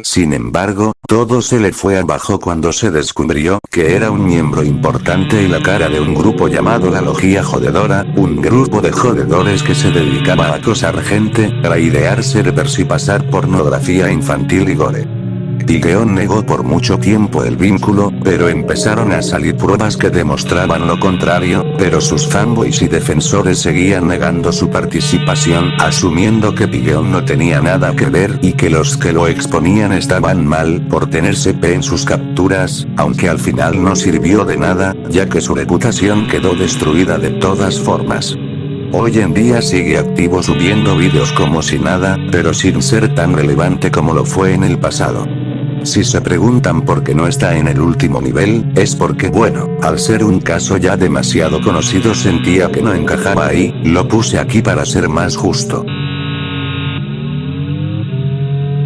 Sin embargo, todo se le fue abajo cuando se descubrió que era un miembro importante y la cara de un grupo llamado la Logia Jodedora, un grupo de jodedores que se dedicaba a acosar gente, raidear servers y pasar pornografía infantil y gore. Pigeon negó por mucho tiempo el vínculo, pero empezaron a salir pruebas que demostraban lo contrario, pero sus fanboys y defensores seguían negando su participación, asumiendo que Pigeon no tenía nada que ver y que los que lo exponían estaban mal por tener CP en sus capturas, aunque al final no sirvió de nada, ya que su reputación quedó destruida de todas formas. Hoy en día sigue activo subiendo vídeos como si nada, pero sin ser tan relevante como lo fue en el pasado. Si se preguntan por qué no está en el último nivel, es porque bueno, al ser un caso ya demasiado conocido sentía que no encajaba ahí, lo puse aquí para ser más justo.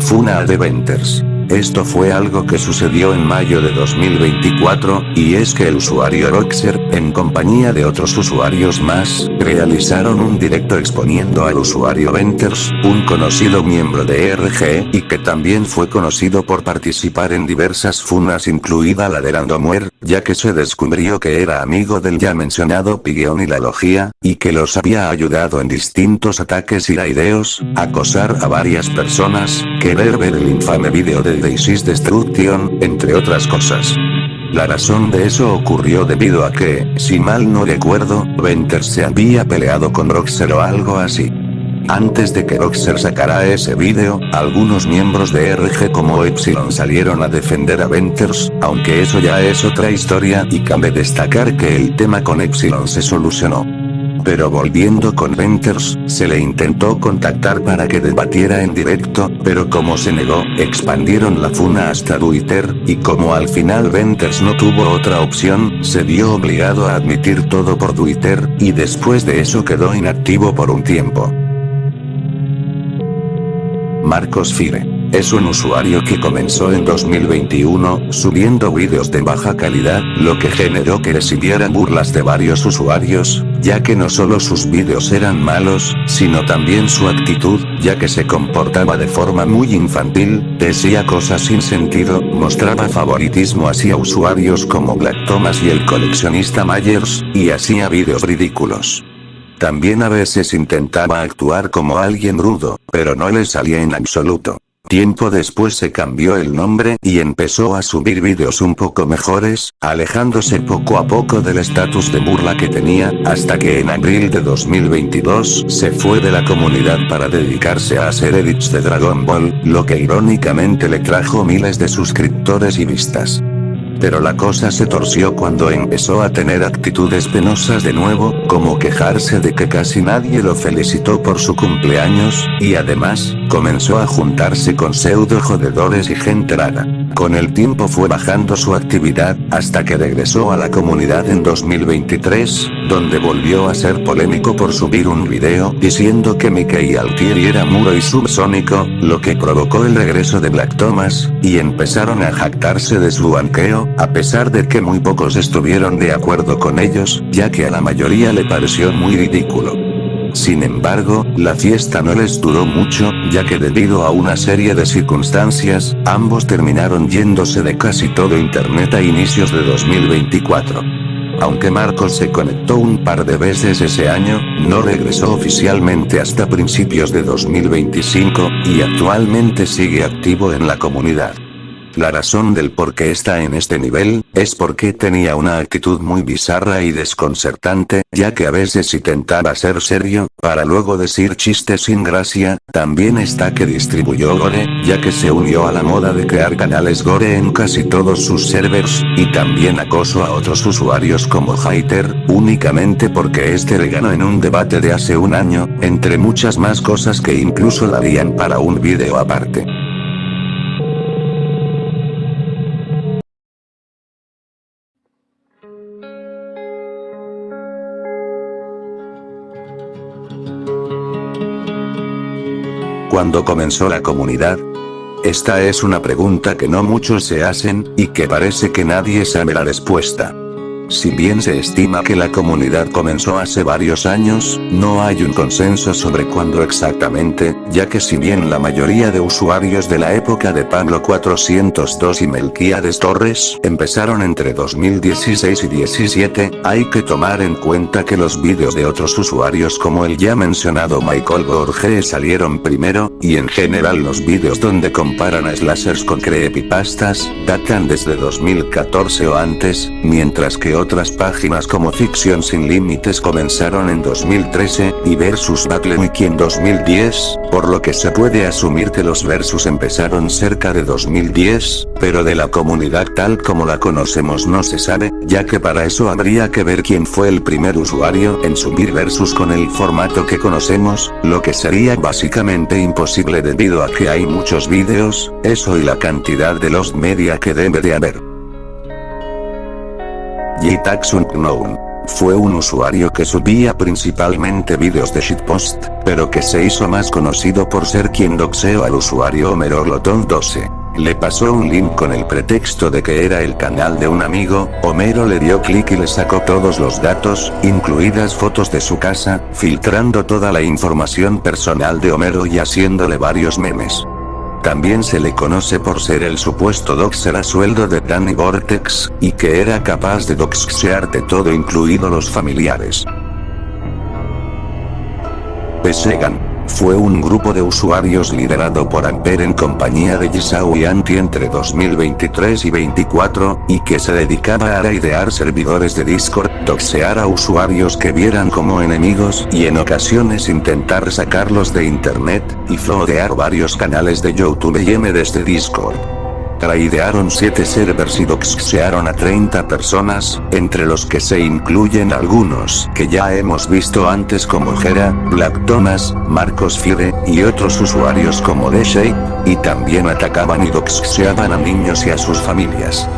Funa Adventures. Esto fue algo que sucedió en mayo de 2024, y es que el usuario Roxer, en compañía de otros usuarios más, realizaron un directo exponiendo al usuario Venters, un conocido miembro de RG, y que también fue conocido por participar en diversas funas incluida la de Randomware, ya que se descubrió que era amigo del ya mencionado Pigeon y la Logia, y que los había ayudado en distintos ataques y raideos, acosar a varias personas, querer ver el infame video de Daisy's Destruction, entre otras cosas. La razón de eso ocurrió debido a que, si mal no recuerdo, Venters se había peleado con Roxer o algo así. Antes de que Roxer sacara ese video, algunos miembros de RG como Epsilon salieron a defender a Venters, aunque eso ya es otra historia y cabe destacar que el tema con Epsilon se solucionó. Pero volviendo con Venters, se le intentó contactar para que debatiera en directo, pero como se negó, expandieron la funa hasta Twitter, y como al final Venters no tuvo otra opción, se vio obligado a admitir todo por Twitter, y después de eso quedó inactivo por un tiempo. Marcos Fire. Es un usuario que comenzó en 2021, subiendo vídeos de baja calidad, lo que generó que recibiera burlas de varios usuarios, ya que no solo sus vídeos eran malos, sino también su actitud, ya que se comportaba de forma muy infantil, decía cosas sin sentido, mostraba favoritismo hacia usuarios como Black Thomas y el coleccionista Myers, y hacía vídeos ridículos. También a veces intentaba actuar como alguien rudo, pero no le salía en absoluto. Tiempo después se cambió el nombre y empezó a subir vídeos un poco mejores, alejándose poco a poco del estatus de burla que tenía, hasta que en abril de 2022 se fue de la comunidad para dedicarse a hacer edits de Dragon Ball, lo que irónicamente le trajo miles de suscriptores y vistas. Pero la cosa se torció cuando empezó a tener actitudes penosas de nuevo, como quejarse de que casi nadie lo felicitó por su cumpleaños, y además, comenzó a juntarse con pseudo jodedores y gente rara. Con el tiempo fue bajando su actividad, hasta que regresó a la comunidad en 2023, donde volvió a ser polémico por subir un video diciendo que Mickey Altieri era muro y subsónico, lo que provocó el regreso de Black Thomas, y empezaron a jactarse de su banqueo, a pesar de que muy pocos estuvieron de acuerdo con ellos, ya que a la mayoría le pareció muy ridículo. Sin embargo, la fiesta no les duró mucho, ya que debido a una serie de circunstancias, ambos terminaron yéndose de casi todo internet a inicios de 2024. Aunque Marcos se conectó un par de veces ese año, no regresó oficialmente hasta principios de 2025, y actualmente sigue activo en la comunidad. La razón del por qué está en este nivel, es porque tenía una actitud muy bizarra y desconcertante, ya que a veces intentaba ser serio, para luego decir chistes sin gracia. También está que distribuyó gore, ya que se unió a la moda de crear canales gore en casi todos sus servers, y también acosó a otros usuarios como Hater, únicamente porque este le ganó en un debate de hace un año, entre muchas más cosas que incluso darían para un video aparte. ¿Cuándo comenzó la comunidad? Esta es una pregunta que no muchos se hacen, y que parece que nadie sabe la respuesta. Si bien se estima que la comunidad comenzó hace varios años, no hay un consenso sobre cuándo exactamente, ya que si bien la mayoría de usuarios de la época de Pablo 402 y Melquiades Torres empezaron entre 2016 y 17, hay que tomar en cuenta que los vídeos de otros usuarios como el ya mencionado Michael Borges salieron primero, y en general los vídeos donde comparan a slashers con creepypastas, datan desde 2014 o antes, mientras que otras páginas como Ficción Sin Límites comenzaron en 2013, y Versus Battlewiki en 2010, por lo que se puede asumir que los versus empezaron cerca de 2010, pero de la comunidad tal como la conocemos no se sabe, ya que para eso habría que ver quién fue el primer usuario en subir versus con el formato que conocemos, lo que sería básicamente imposible debido a que hay muchos vídeos, eso y la cantidad de los media que debe de haber. Jitax Unknown. Fue un usuario que subía principalmente vídeos de shitpost, pero que se hizo más conocido por ser quien doxeó al usuario Homerolotón 12. Le pasó un link con el pretexto de que era el canal de un amigo. Homero le dio clic y le sacó todos los datos, incluidas fotos de su casa, filtrando toda la información personal de Homero y haciéndole varios memes. También se le conoce por ser el supuesto doxer a sueldo de Danny Vortex, y que era capaz de doxearte todo incluido los familiares. Pesegan fue un grupo de usuarios liderado por Amper en compañía de Jisoo y Anti entre 2023 y 2024, y que se dedicaba a raidear servidores de Discord, doxear a usuarios que vieran como enemigos y en ocasiones intentar sacarlos de internet, y flodear varios canales de YouTube y M desde Discord. Raidearon 7 servers y doxearon a 30 personas, entre los que se incluyen algunos que ya hemos visto antes como Gera, Black Thomas, Marcos Fire, y otros usuarios como The-Shape, y también atacaban y doxeaban a niños y a sus familias.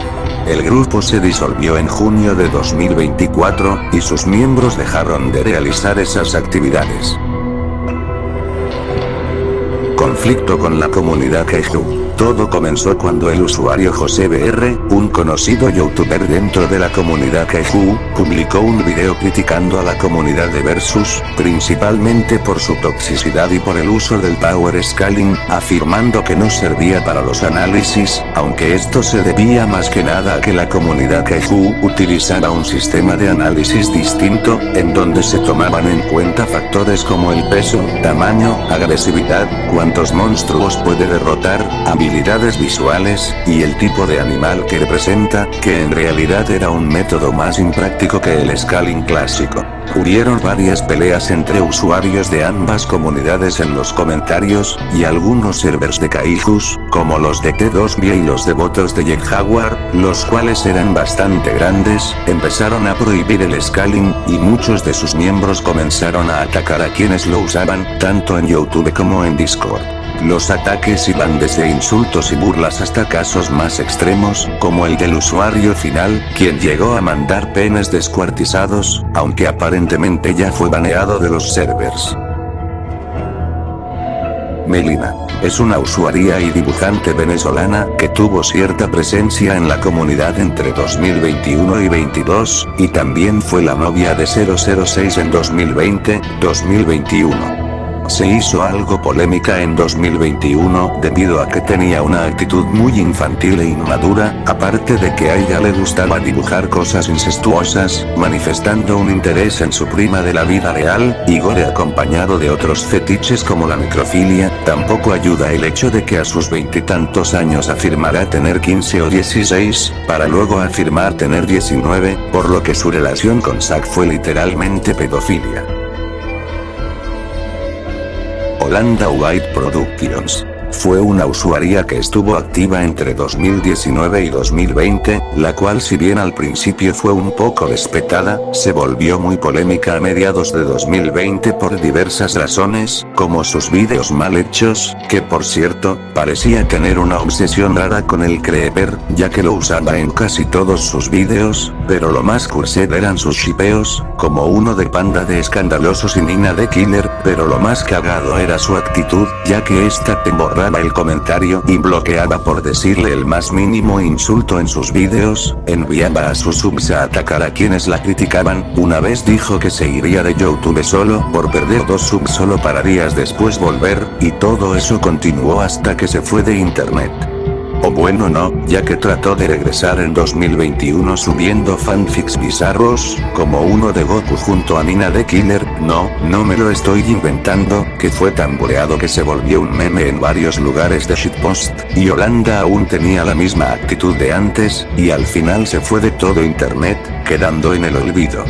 El grupo se disolvió en junio de 2024, y sus miembros dejaron de realizar esas actividades. Conflicto con la comunidad Kaiju. Todo comenzó cuando el usuario José BR, un conocido youtuber dentro de la comunidad Kaiju, publicó un video criticando a la comunidad de Versus, principalmente por su toxicidad y por el uso del Power Scaling, afirmando que no servía para los análisis, aunque esto se debía más que nada a que la comunidad Kaiju utilizaba un sistema de análisis distinto, en donde se tomaban en cuenta factores como el peso, tamaño, agresividad, cuántos monstruos puede derrotar, habilidades visuales, y el tipo de animal que representa, que en realidad era un método más impráctico que el scaling clásico. Hubieron varias peleas entre usuarios de ambas comunidades en los comentarios, y algunos servers de Kaijus, como los de T2B y los devotos de Jack Jaguar, los cuales eran bastante grandes, empezaron a prohibir el scaling, y muchos de sus miembros comenzaron a atacar a quienes lo usaban, tanto en YouTube como en Discord. Los ataques iban desde insultos y burlas hasta casos más extremos, como el del usuario final, quien llegó a mandar penes descuartizados, aunque aparentemente ya fue baneado de los servers. Melina es una usuaria y dibujante venezolana que tuvo cierta presencia en la comunidad entre 2021 y 2022, y también fue la novia de 006 en 2020-2021. Se hizo algo polémica en 2021 debido a que tenía una actitud muy infantil e inmadura, aparte de que a ella le gustaba dibujar cosas incestuosas, manifestando un interés en su prima de la vida real, y gore acompañado de otros fetiches como la necrofilia. Tampoco ayuda el hecho de que a sus veintitantos años afirmará tener 15 o 16, para luego afirmar tener 19, por lo que su relación con Zack fue literalmente pedofilia. Holanda White Productions fue una usuaria que estuvo activa entre 2019 y 2020, la cual si bien al principio fue un poco despetada, se volvió muy polémica a mediados de 2020 por diversas razones, como sus vídeos mal hechos, que por cierto, parecía tener una obsesión rara con el creeper, ya que lo usaba en casi todos sus vídeos, pero lo más cursed eran sus shipeos, como uno de Panda de Escandalosos y Nina de Killer, pero lo más cagado era su actitud, ya que esta te borraba el comentario y bloqueaba por decirle el más mínimo insulto en sus vídeos, enviaba a sus subs a atacar a quienes la criticaban. Una vez dijo que se iría de YouTube solo por perder 2 subs solo para días después volver, y todo eso continuó hasta que se fue de internet. O bueno no, ya que trató de regresar en 2021 subiendo fanfics bizarros, como uno de Goku junto a Nina de Killer. No me lo estoy inventando, que fue tan buleado que se volvió un meme en varios lugares de shitpost, y Holanda aún tenía la misma actitud de antes, y al final se fue de todo internet, quedando en el olvido.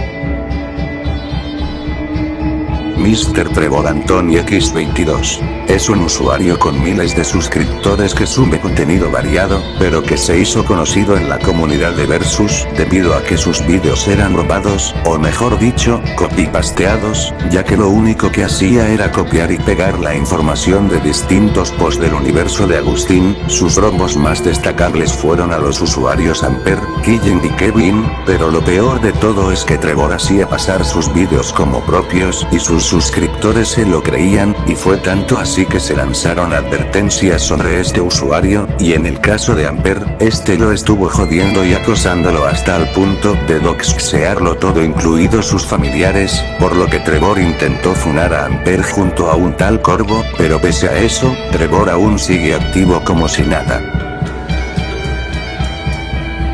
Mr. Trevor Anthony X22 es un usuario con miles de suscriptores que sube contenido variado, pero que se hizo conocido en la comunidad de Versus debido a que sus vídeos eran robados, o mejor dicho, copy-pasteados, ya que lo único que hacía era copiar y pegar la información de distintos posts del universo de Agustín. Sus robos más destacables fueron a los usuarios Amper, Killen y Kevin, pero lo peor de todo es que Trevor hacía pasar sus vídeos como propios y sus suscriptores se lo creían, y fue tanto así que se lanzaron advertencias sobre este usuario, y en el caso de Amper, este lo estuvo jodiendo y acosándolo hasta el punto de doxearlo todo incluidos sus familiares, por lo que Trevor intentó funar a Amper junto a un tal Corvo, pero pese a eso, Trevor aún sigue activo como si nada.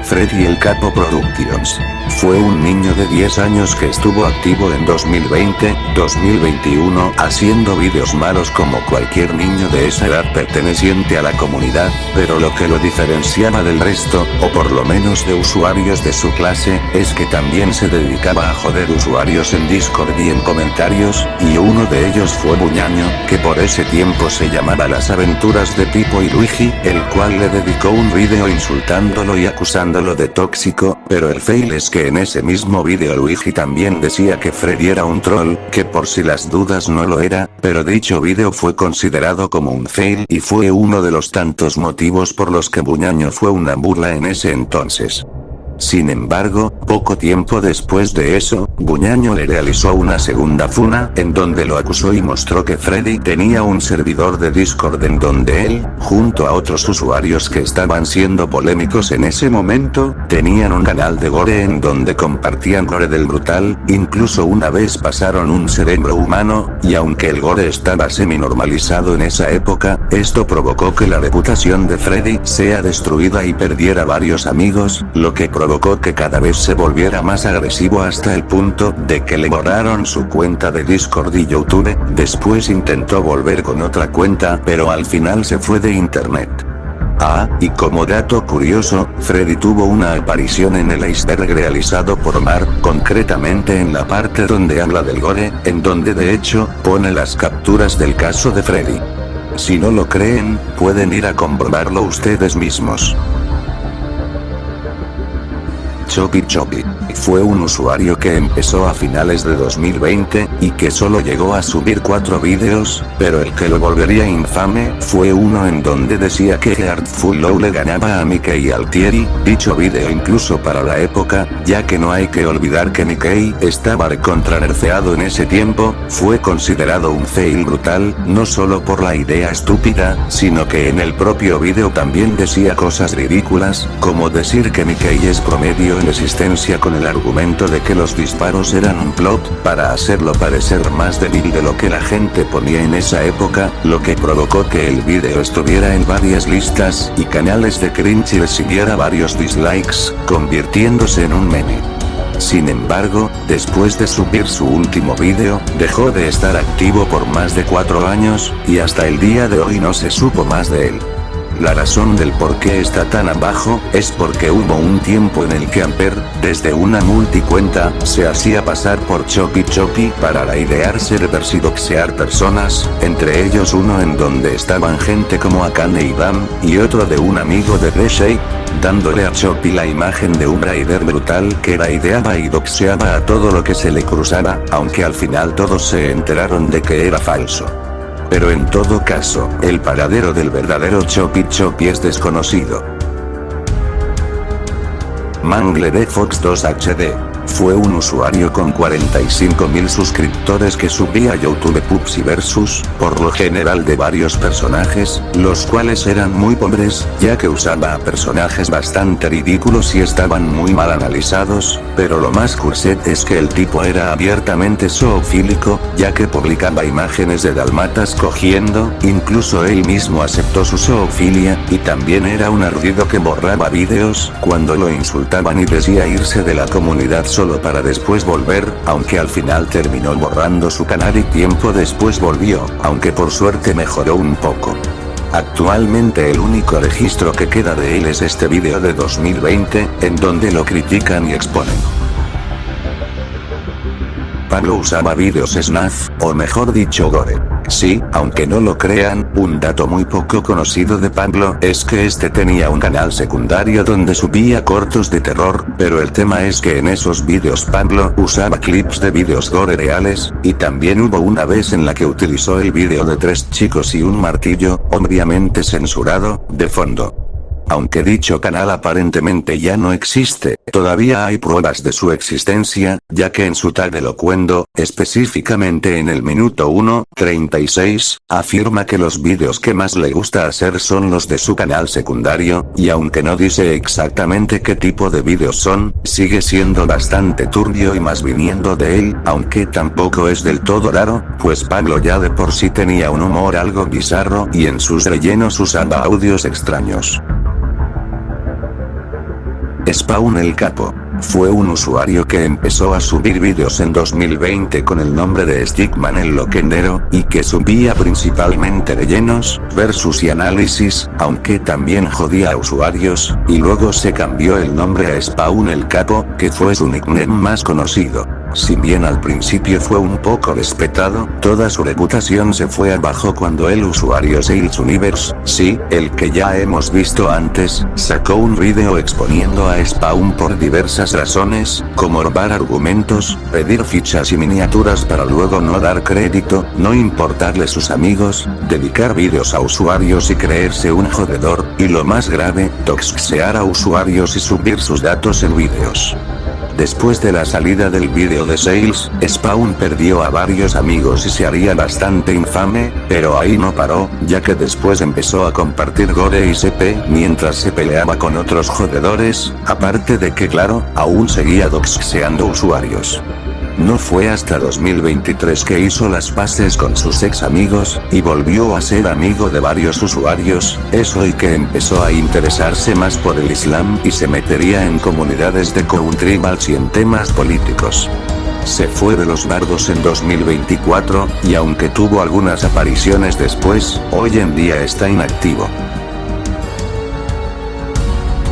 Freddy el Capo Productions. Fue un niño de 10 años que estuvo activo en 2020, 2021, haciendo vídeos malos como cualquier niño de esa edad perteneciente a la comunidad, pero lo que lo diferenciaba del resto, o por lo menos de usuarios de su clase, es que también se dedicaba a joder usuarios en Discord y en comentarios, y uno de ellos fue Buñaño, que por ese tiempo se llamaba Las Aventuras de Pipo y Luigi, el cual le dedicó un vídeo insultándolo y acusándolo de tóxico, pero el fail es que en ese mismo vídeo Luigi también decía que Freddy era un troll, que por si las dudas no lo era, pero dicho vídeo fue considerado como un fail y fue uno de los tantos motivos por los que Buñaño fue una burla en ese entonces. Sin embargo, poco tiempo después de eso, Buñaño le realizó una segunda funa, en donde lo acusó y mostró que Freddy tenía un servidor de Discord en donde él, junto a otros usuarios que estaban siendo polémicos en ese momento, tenían un canal de gore en donde compartían gore del brutal, incluso una vez pasaron un cerebro humano, y aunque el gore estaba semi-normalizado en esa época, esto provocó que la reputación de Freddy sea destruida y perdiera varios amigos, lo que provocó que cada vez se volviera más agresivo hasta el punto de que le borraron su cuenta de Discord y YouTube. Después intentó volver con otra cuenta, pero al final se fue de internet. Ah, y como dato curioso, Freddy tuvo una aparición en el iceberg realizado por Mar, concretamente en la parte donde habla del gore, en donde de hecho, pone las capturas del caso de Freddy. Si no lo creen, pueden ir a comprobarlo ustedes mismos. Choppy Choppy. Fue un usuario que empezó a finales de 2020, y que solo llegó a subir 4 vídeos, pero el que lo volvería infame, fue uno en donde decía que Heartful Low le ganaba a Mickey Altieri. Dicho vídeo incluso para la época, ya que no hay que olvidar que Mickey estaba recontranerfeado en ese tiempo, fue considerado un fail brutal, no solo por la idea estúpida, sino que en el propio vídeo también decía cosas ridículas, como decir que Mickey es promedio en resistencia con el argumento de que los disparos eran un plot, para hacerlo parecer más débil de lo que la gente ponía en esa época, lo que provocó que el vídeo estuviera en varias listas y canales de cringe y recibiera varios dislikes, convirtiéndose en un meme. Sin embargo, después de subir su último vídeo, dejó de estar activo por más de 4 años, y hasta el día de hoy no se supo más de él. La razón del por qué está tan abajo, es porque hubo un tiempo en el que Amper, desde una multicuenta, se hacía pasar por Choppy Choppy para idear servers y doxear personas, entre ellos uno en donde estaban gente como Akane y Dam, y otro de un amigo de Shake, dándole a Choppy la imagen de un raider brutal que ideaba y doxeaba a todo lo que se le cruzara, aunque al final todos se enteraron de que era falso. Pero en todo caso, el paradero del verdadero Choppy Choppy es desconocido. Mangle de Fox 2 HD. Fue un usuario con 45.000 suscriptores que subía a YouTube Pupsi Versus, por lo general de varios personajes, los cuales eran muy pobres, ya que usaba a personajes bastante ridículos y estaban muy mal analizados, pero lo más curset es que el tipo era abiertamente zoofílico, ya que publicaba imágenes de dalmatas cogiendo, incluso él mismo aceptó su zoofilia, y también era un ardido que borraba vídeos cuando lo insultaban y decía irse de la comunidad solo para después volver, aunque al final terminó borrando su canal y tiempo después volvió, aunque por suerte mejoró un poco. Actualmente el único registro que queda de él es este vídeo de 2020, en donde lo critican y exponen. Pablo usaba vídeos snuff, o mejor dicho gore. Sí, aunque no lo crean, un dato muy poco conocido de Pablo es que este tenía un canal secundario donde subía cortos de terror, pero el tema es que en esos vídeos Pablo usaba clips de vídeos gore reales, y también hubo una vez en la que utilizó el vídeo de 3 chicos y un martillo, obviamente censurado, de fondo. aunque dicho canal aparentemente ya no existe, todavía hay pruebas de su existencia, ya que en su tag de Locuendo, específicamente en el minuto 1:36, afirma que los vídeos que más le gusta hacer son los de su canal secundario, y aunque no dice exactamente qué tipo de vídeos son, sigue siendo bastante turbio y más viniendo de él, aunque tampoco es del todo raro, pues Pablo ya de por sí tenía un humor algo bizarro y en sus rellenos usaba audios extraños. Spawn el Capo. Fue un usuario que empezó a subir vídeos en 2020 con el nombre de Stickman el Loquendero, y que subía principalmente rellenos, versus y análisis, aunque también jodía a usuarios, y luego se cambió el nombre a Spawn el Capo, que fue su nickname más conocido. Si bien al principio fue un poco respetado, toda su reputación se fue abajo cuando el usuario Sales Universe, sí, el que ya hemos visto antes, sacó un video exponiendo a Spawn por diversas razones, como robar argumentos, pedir fichas y miniaturas para luego no dar crédito, no importarle sus amigos, dedicar vídeos a usuarios y creerse un jodedor, y lo más grave, toxear a usuarios y subir sus datos en vídeos. Después de la salida del vídeo de Sales, Spawn perdió a varios amigos y se haría bastante infame, pero ahí no paró, ya que después empezó a compartir gore y CP mientras se peleaba con otros jodedores, aparte de que claro, aún seguía doxeando usuarios. No fue hasta 2023 que hizo las paces con sus ex amigos, y volvió a ser amigo de varios usuarios, eso y que empezó a interesarse más por el Islam y se metería en comunidades de countryballs y en temas políticos. Se fue de los bardos en 2024, y aunque tuvo algunas apariciones después, hoy en día está inactivo.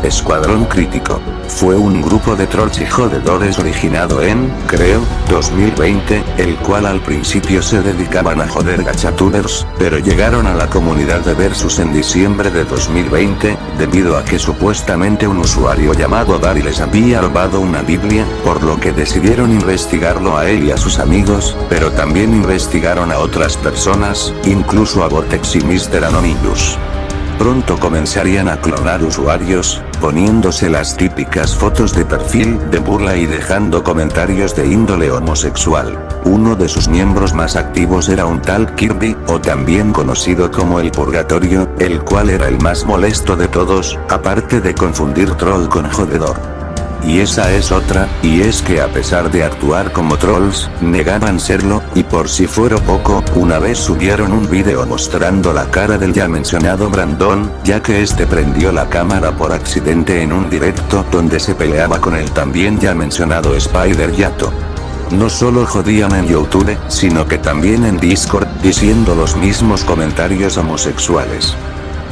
Escuadrón Crítico. Fue un grupo de trolls y jodedores originado en, creo, 2020, el cual al principio se dedicaban a joder gachatubers, pero llegaron a la comunidad de Versus en diciembre de 2020, debido a que supuestamente un usuario llamado Dari les había robado una Biblia, por lo que decidieron investigarlo a él y a sus amigos, pero también investigaron a otras personas, incluso a Vortex y Mr. Anonymous. Pronto comenzarían a clonar usuarios, poniéndose las típicas fotos de perfil de burla y dejando comentarios de índole homosexual. Uno de sus miembros más activos era un tal Kirby, o también conocido como el Purgatorio, el cual era el más molesto de todos, aparte de confundir troll con jodedor. Y esa es otra, y es que a pesar de actuar como trolls, negaban serlo, y por si fuera poco, una vez subieron un video mostrando la cara del ya mencionado Brandon, ya que este prendió la cámara por accidente en un directo donde se peleaba con el también ya mencionado Spider Yato. No solo jodían en YouTube, sino que también en Discord, diciendo los mismos comentarios homosexuales.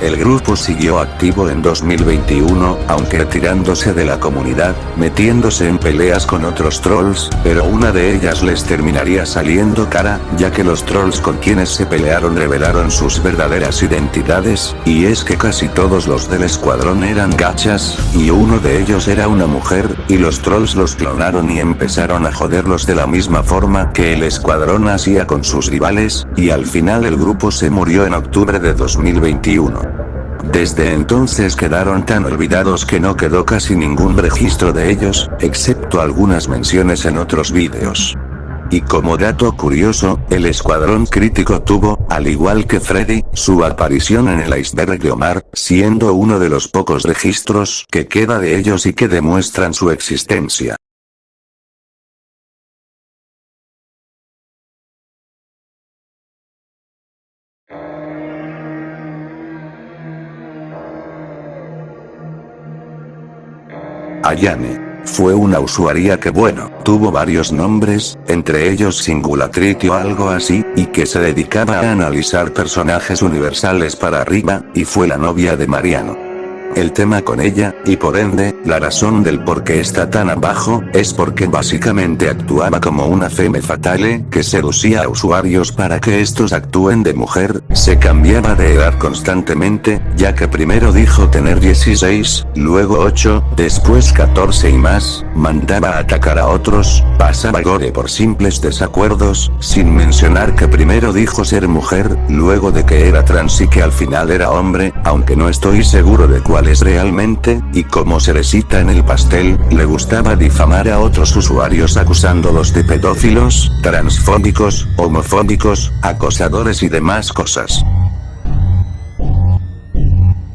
El grupo siguió activo en 2021, aunque retirándose de la comunidad, metiéndose en peleas con otros trolls, pero una de ellas les terminaría saliendo cara, ya que los trolls con quienes se pelearon revelaron sus verdaderas identidades, y es que casi todos los del escuadrón eran gachas, y uno de ellos era una mujer, y los trolls los clonaron y empezaron a joderlos de la misma forma que el escuadrón hacía con sus rivales, y al final el grupo se murió en octubre de 2021. Desde entonces quedaron tan olvidados que no quedó casi ningún registro de ellos, excepto algunas menciones en otros vídeos. Y como dato curioso, el Escuadrón Crítico tuvo, al igual que Freddy, su aparición en el iceberg de Omar, siendo uno de los pocos registros que queda de ellos y que demuestran su existencia. Ayane. Fue una usuaria que tuvo varios nombres, entre ellos Singulatrity o algo así, y que se dedicaba a analizar personajes universales para arriba, y fue la novia de Mariano. El tema con ella, y por ende, la razón del por qué está tan abajo, es porque básicamente actuaba como una femme fatale, que seducía a usuarios para que estos actúen de mujer, se cambiaba de edad constantemente, ya que primero dijo tener 16, luego 8, después 14 y más, mandaba a atacar a otros, pasaba gore por simples desacuerdos, sin mencionar que primero dijo ser mujer, luego de que era trans y que al final era hombre, aunque no estoy seguro de cuál sexuales realmente, y como cerecita en el pastel, le gustaba difamar a otros usuarios acusándolos de pedófilos, transfóbicos, homofóbicos, acosadores y demás cosas.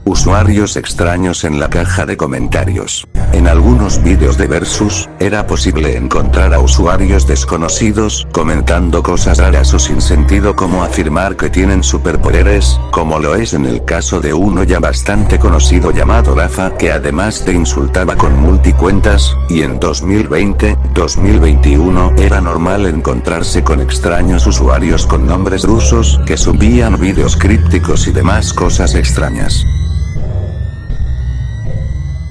Usuarios extraños en la caja de comentarios. En algunos vídeos de Versus, era posible encontrar a usuarios desconocidos comentando cosas raras o sin sentido, como afirmar que tienen superpoderes, como lo es en el caso de uno ya bastante conocido llamado Rafa, que además te insultaba con multicuentas, y en 2020-2021 era normal encontrarse con extraños usuarios con nombres rusos que subían vídeos crípticos y demás cosas extrañas.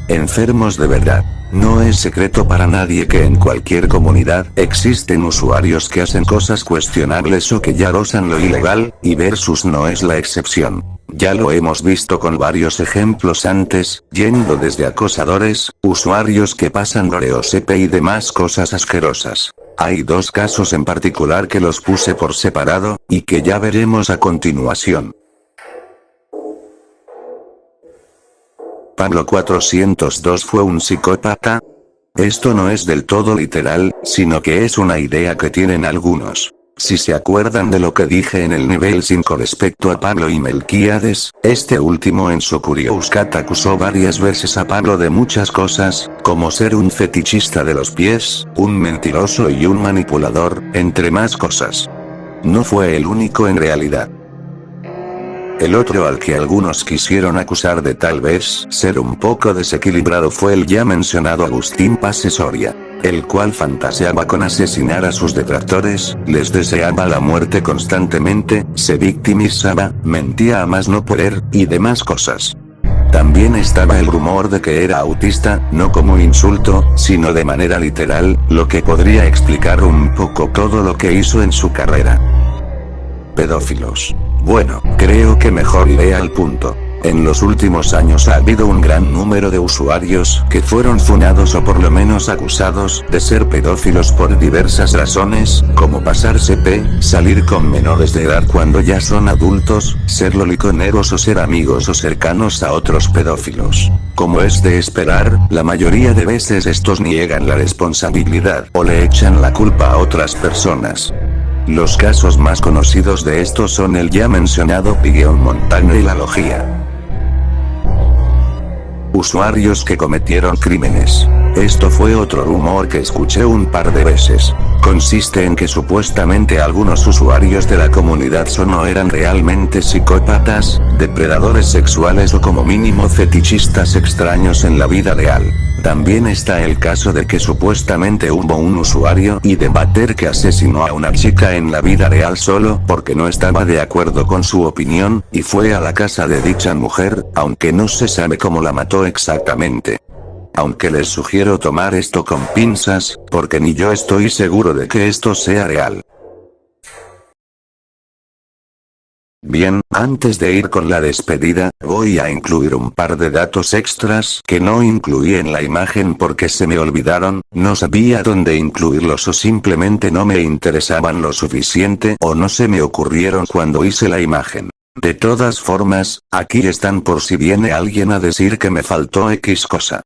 Enfermos de verdad. No es secreto para nadie que en cualquier comunidad existen usuarios que hacen cosas cuestionables o que ya rozan lo ilegal, y Versus no es la excepción. Ya lo hemos visto con varios ejemplos antes, yendo desde acosadores, usuarios que pasan rodeos EP y demás cosas asquerosas. Hay dos casos en particular que los puse por separado, y que ya veremos a continuación. Pablo 402 fue un psicópata. Esto no es del todo literal, sino que es una idea que tienen algunos. Si se acuerdan de lo que dije en el nivel 5 respecto a Pablo y Melquíades, este último en su Curious Cat acusó varias veces a Pablo de muchas cosas, como ser un fetichista de los pies, un mentiroso y un manipulador, entre más cosas. No fue el único en realidad. El otro al que algunos quisieron acusar de tal vez ser un poco desequilibrado fue el ya mencionado Agustín Pase Soria, el cual fantaseaba con asesinar a sus detractores, les deseaba la muerte constantemente, se victimizaba, mentía a más no poder, y demás cosas. También estaba el rumor de que era autista, no como insulto, sino de manera literal, lo que podría explicar un poco todo lo que hizo en su carrera. Pedófilos. Bueno, creo que mejor iré al punto. En los últimos años ha habido un gran número de usuarios que fueron funados o por lo menos acusados de ser pedófilos por diversas razones, como pasarse P, salir con menores de edad cuando ya son adultos, ser loliconeros o ser amigos o cercanos a otros pedófilos. Como es de esperar, la mayoría de veces estos niegan la responsabilidad o le echan la culpa a otras personas. Los casos más conocidos de estos son el ya mencionado Pigueón Montaña y la Logía. Usuarios que cometieron crímenes. Esto fue otro rumor que escuché un par de veces. Consiste en que supuestamente algunos usuarios de la comunidad son o eran realmente psicópatas, depredadores sexuales o como mínimo fetichistas extraños en la vida real. También está el caso de que supuestamente hubo un usuario y debater que asesinó a una chica en la vida real solo porque no estaba de acuerdo con su opinión, y fue a la casa de dicha mujer, aunque no se sabe cómo la mató exactamente. Aunque les sugiero tomar esto con pinzas, porque ni yo estoy seguro de que esto sea real. Bien, antes de ir con la despedida, voy a incluir un par de datos extras que no incluí en la imagen porque se me olvidaron, no sabía dónde incluirlos o simplemente no me interesaban lo suficiente o no se me ocurrieron cuando hice la imagen. De todas formas, aquí están por si viene alguien a decir que me faltó X cosa.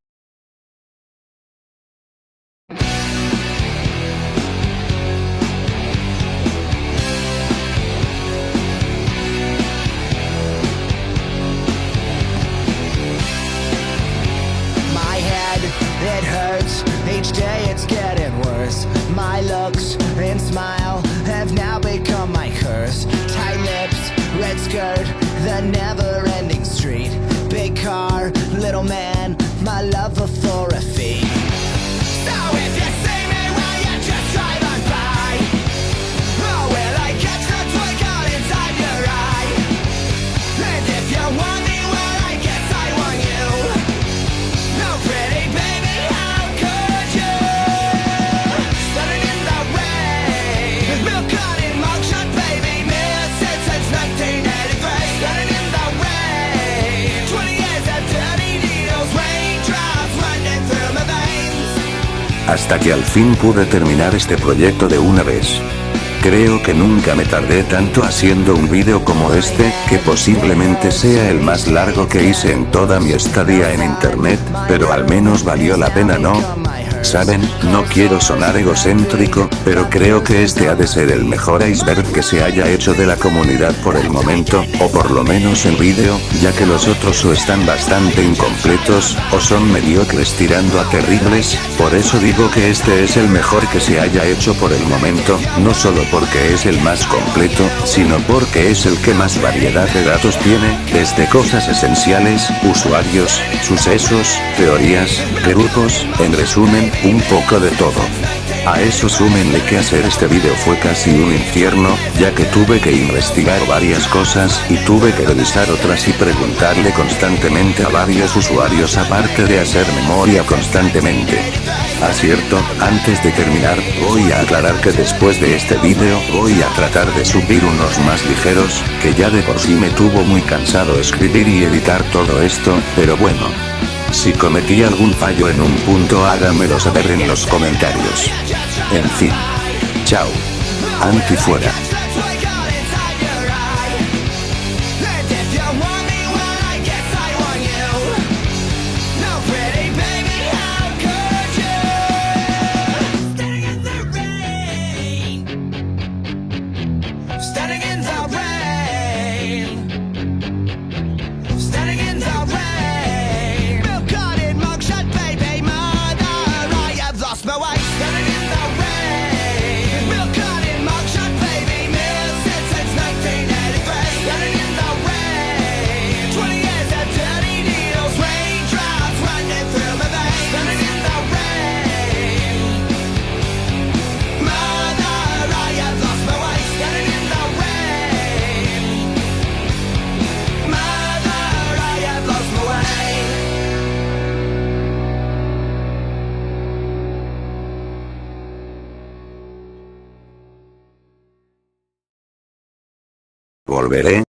It hurts, each day it's getting worse. My looks and smile have now become my curse. Tight lips, red skirt, the never-ending street. Big car, little man, my love for a fee. So if you see me while you're just driving by, oh, will I catch the twinkle inside your eye? And if you want me, well, I guess I want you. No pretty baby. Hasta que al fin pude terminar este proyecto de una vez. Creo que nunca me tardé tanto haciendo un vídeo como este, que posiblemente sea el más largo que hice en toda mi estadía en internet, pero al menos valió la pena, ¿no? Saben, no quiero sonar egocéntrico, pero creo que este ha de ser el mejor iceberg que se haya hecho de la comunidad por el momento, o por lo menos en vídeo, ya que los otros o están bastante incompletos, o son mediocres tirando a terribles. Por eso digo que este es el mejor que se haya hecho por el momento, no solo porque es el más completo, sino porque es el que más variedad de datos tiene, desde cosas esenciales, usuarios, sucesos, teorías, grupos, en resumen, un poco de todo. A eso súmenle que hacer este video fue casi un infierno, ya que tuve que investigar varias cosas y tuve que revisar otras y preguntarle constantemente a varios usuarios aparte de hacer memoria constantemente. Cierto, antes de terminar, voy a aclarar que después de este video voy a tratar de subir unos más ligeros, que ya de por sí me tuvo muy cansado escribir y editar todo esto, pero bueno. Si cometí algún fallo en un punto háganmelo saber en los comentarios. En fin. Chao. Anti fuera. Volveré.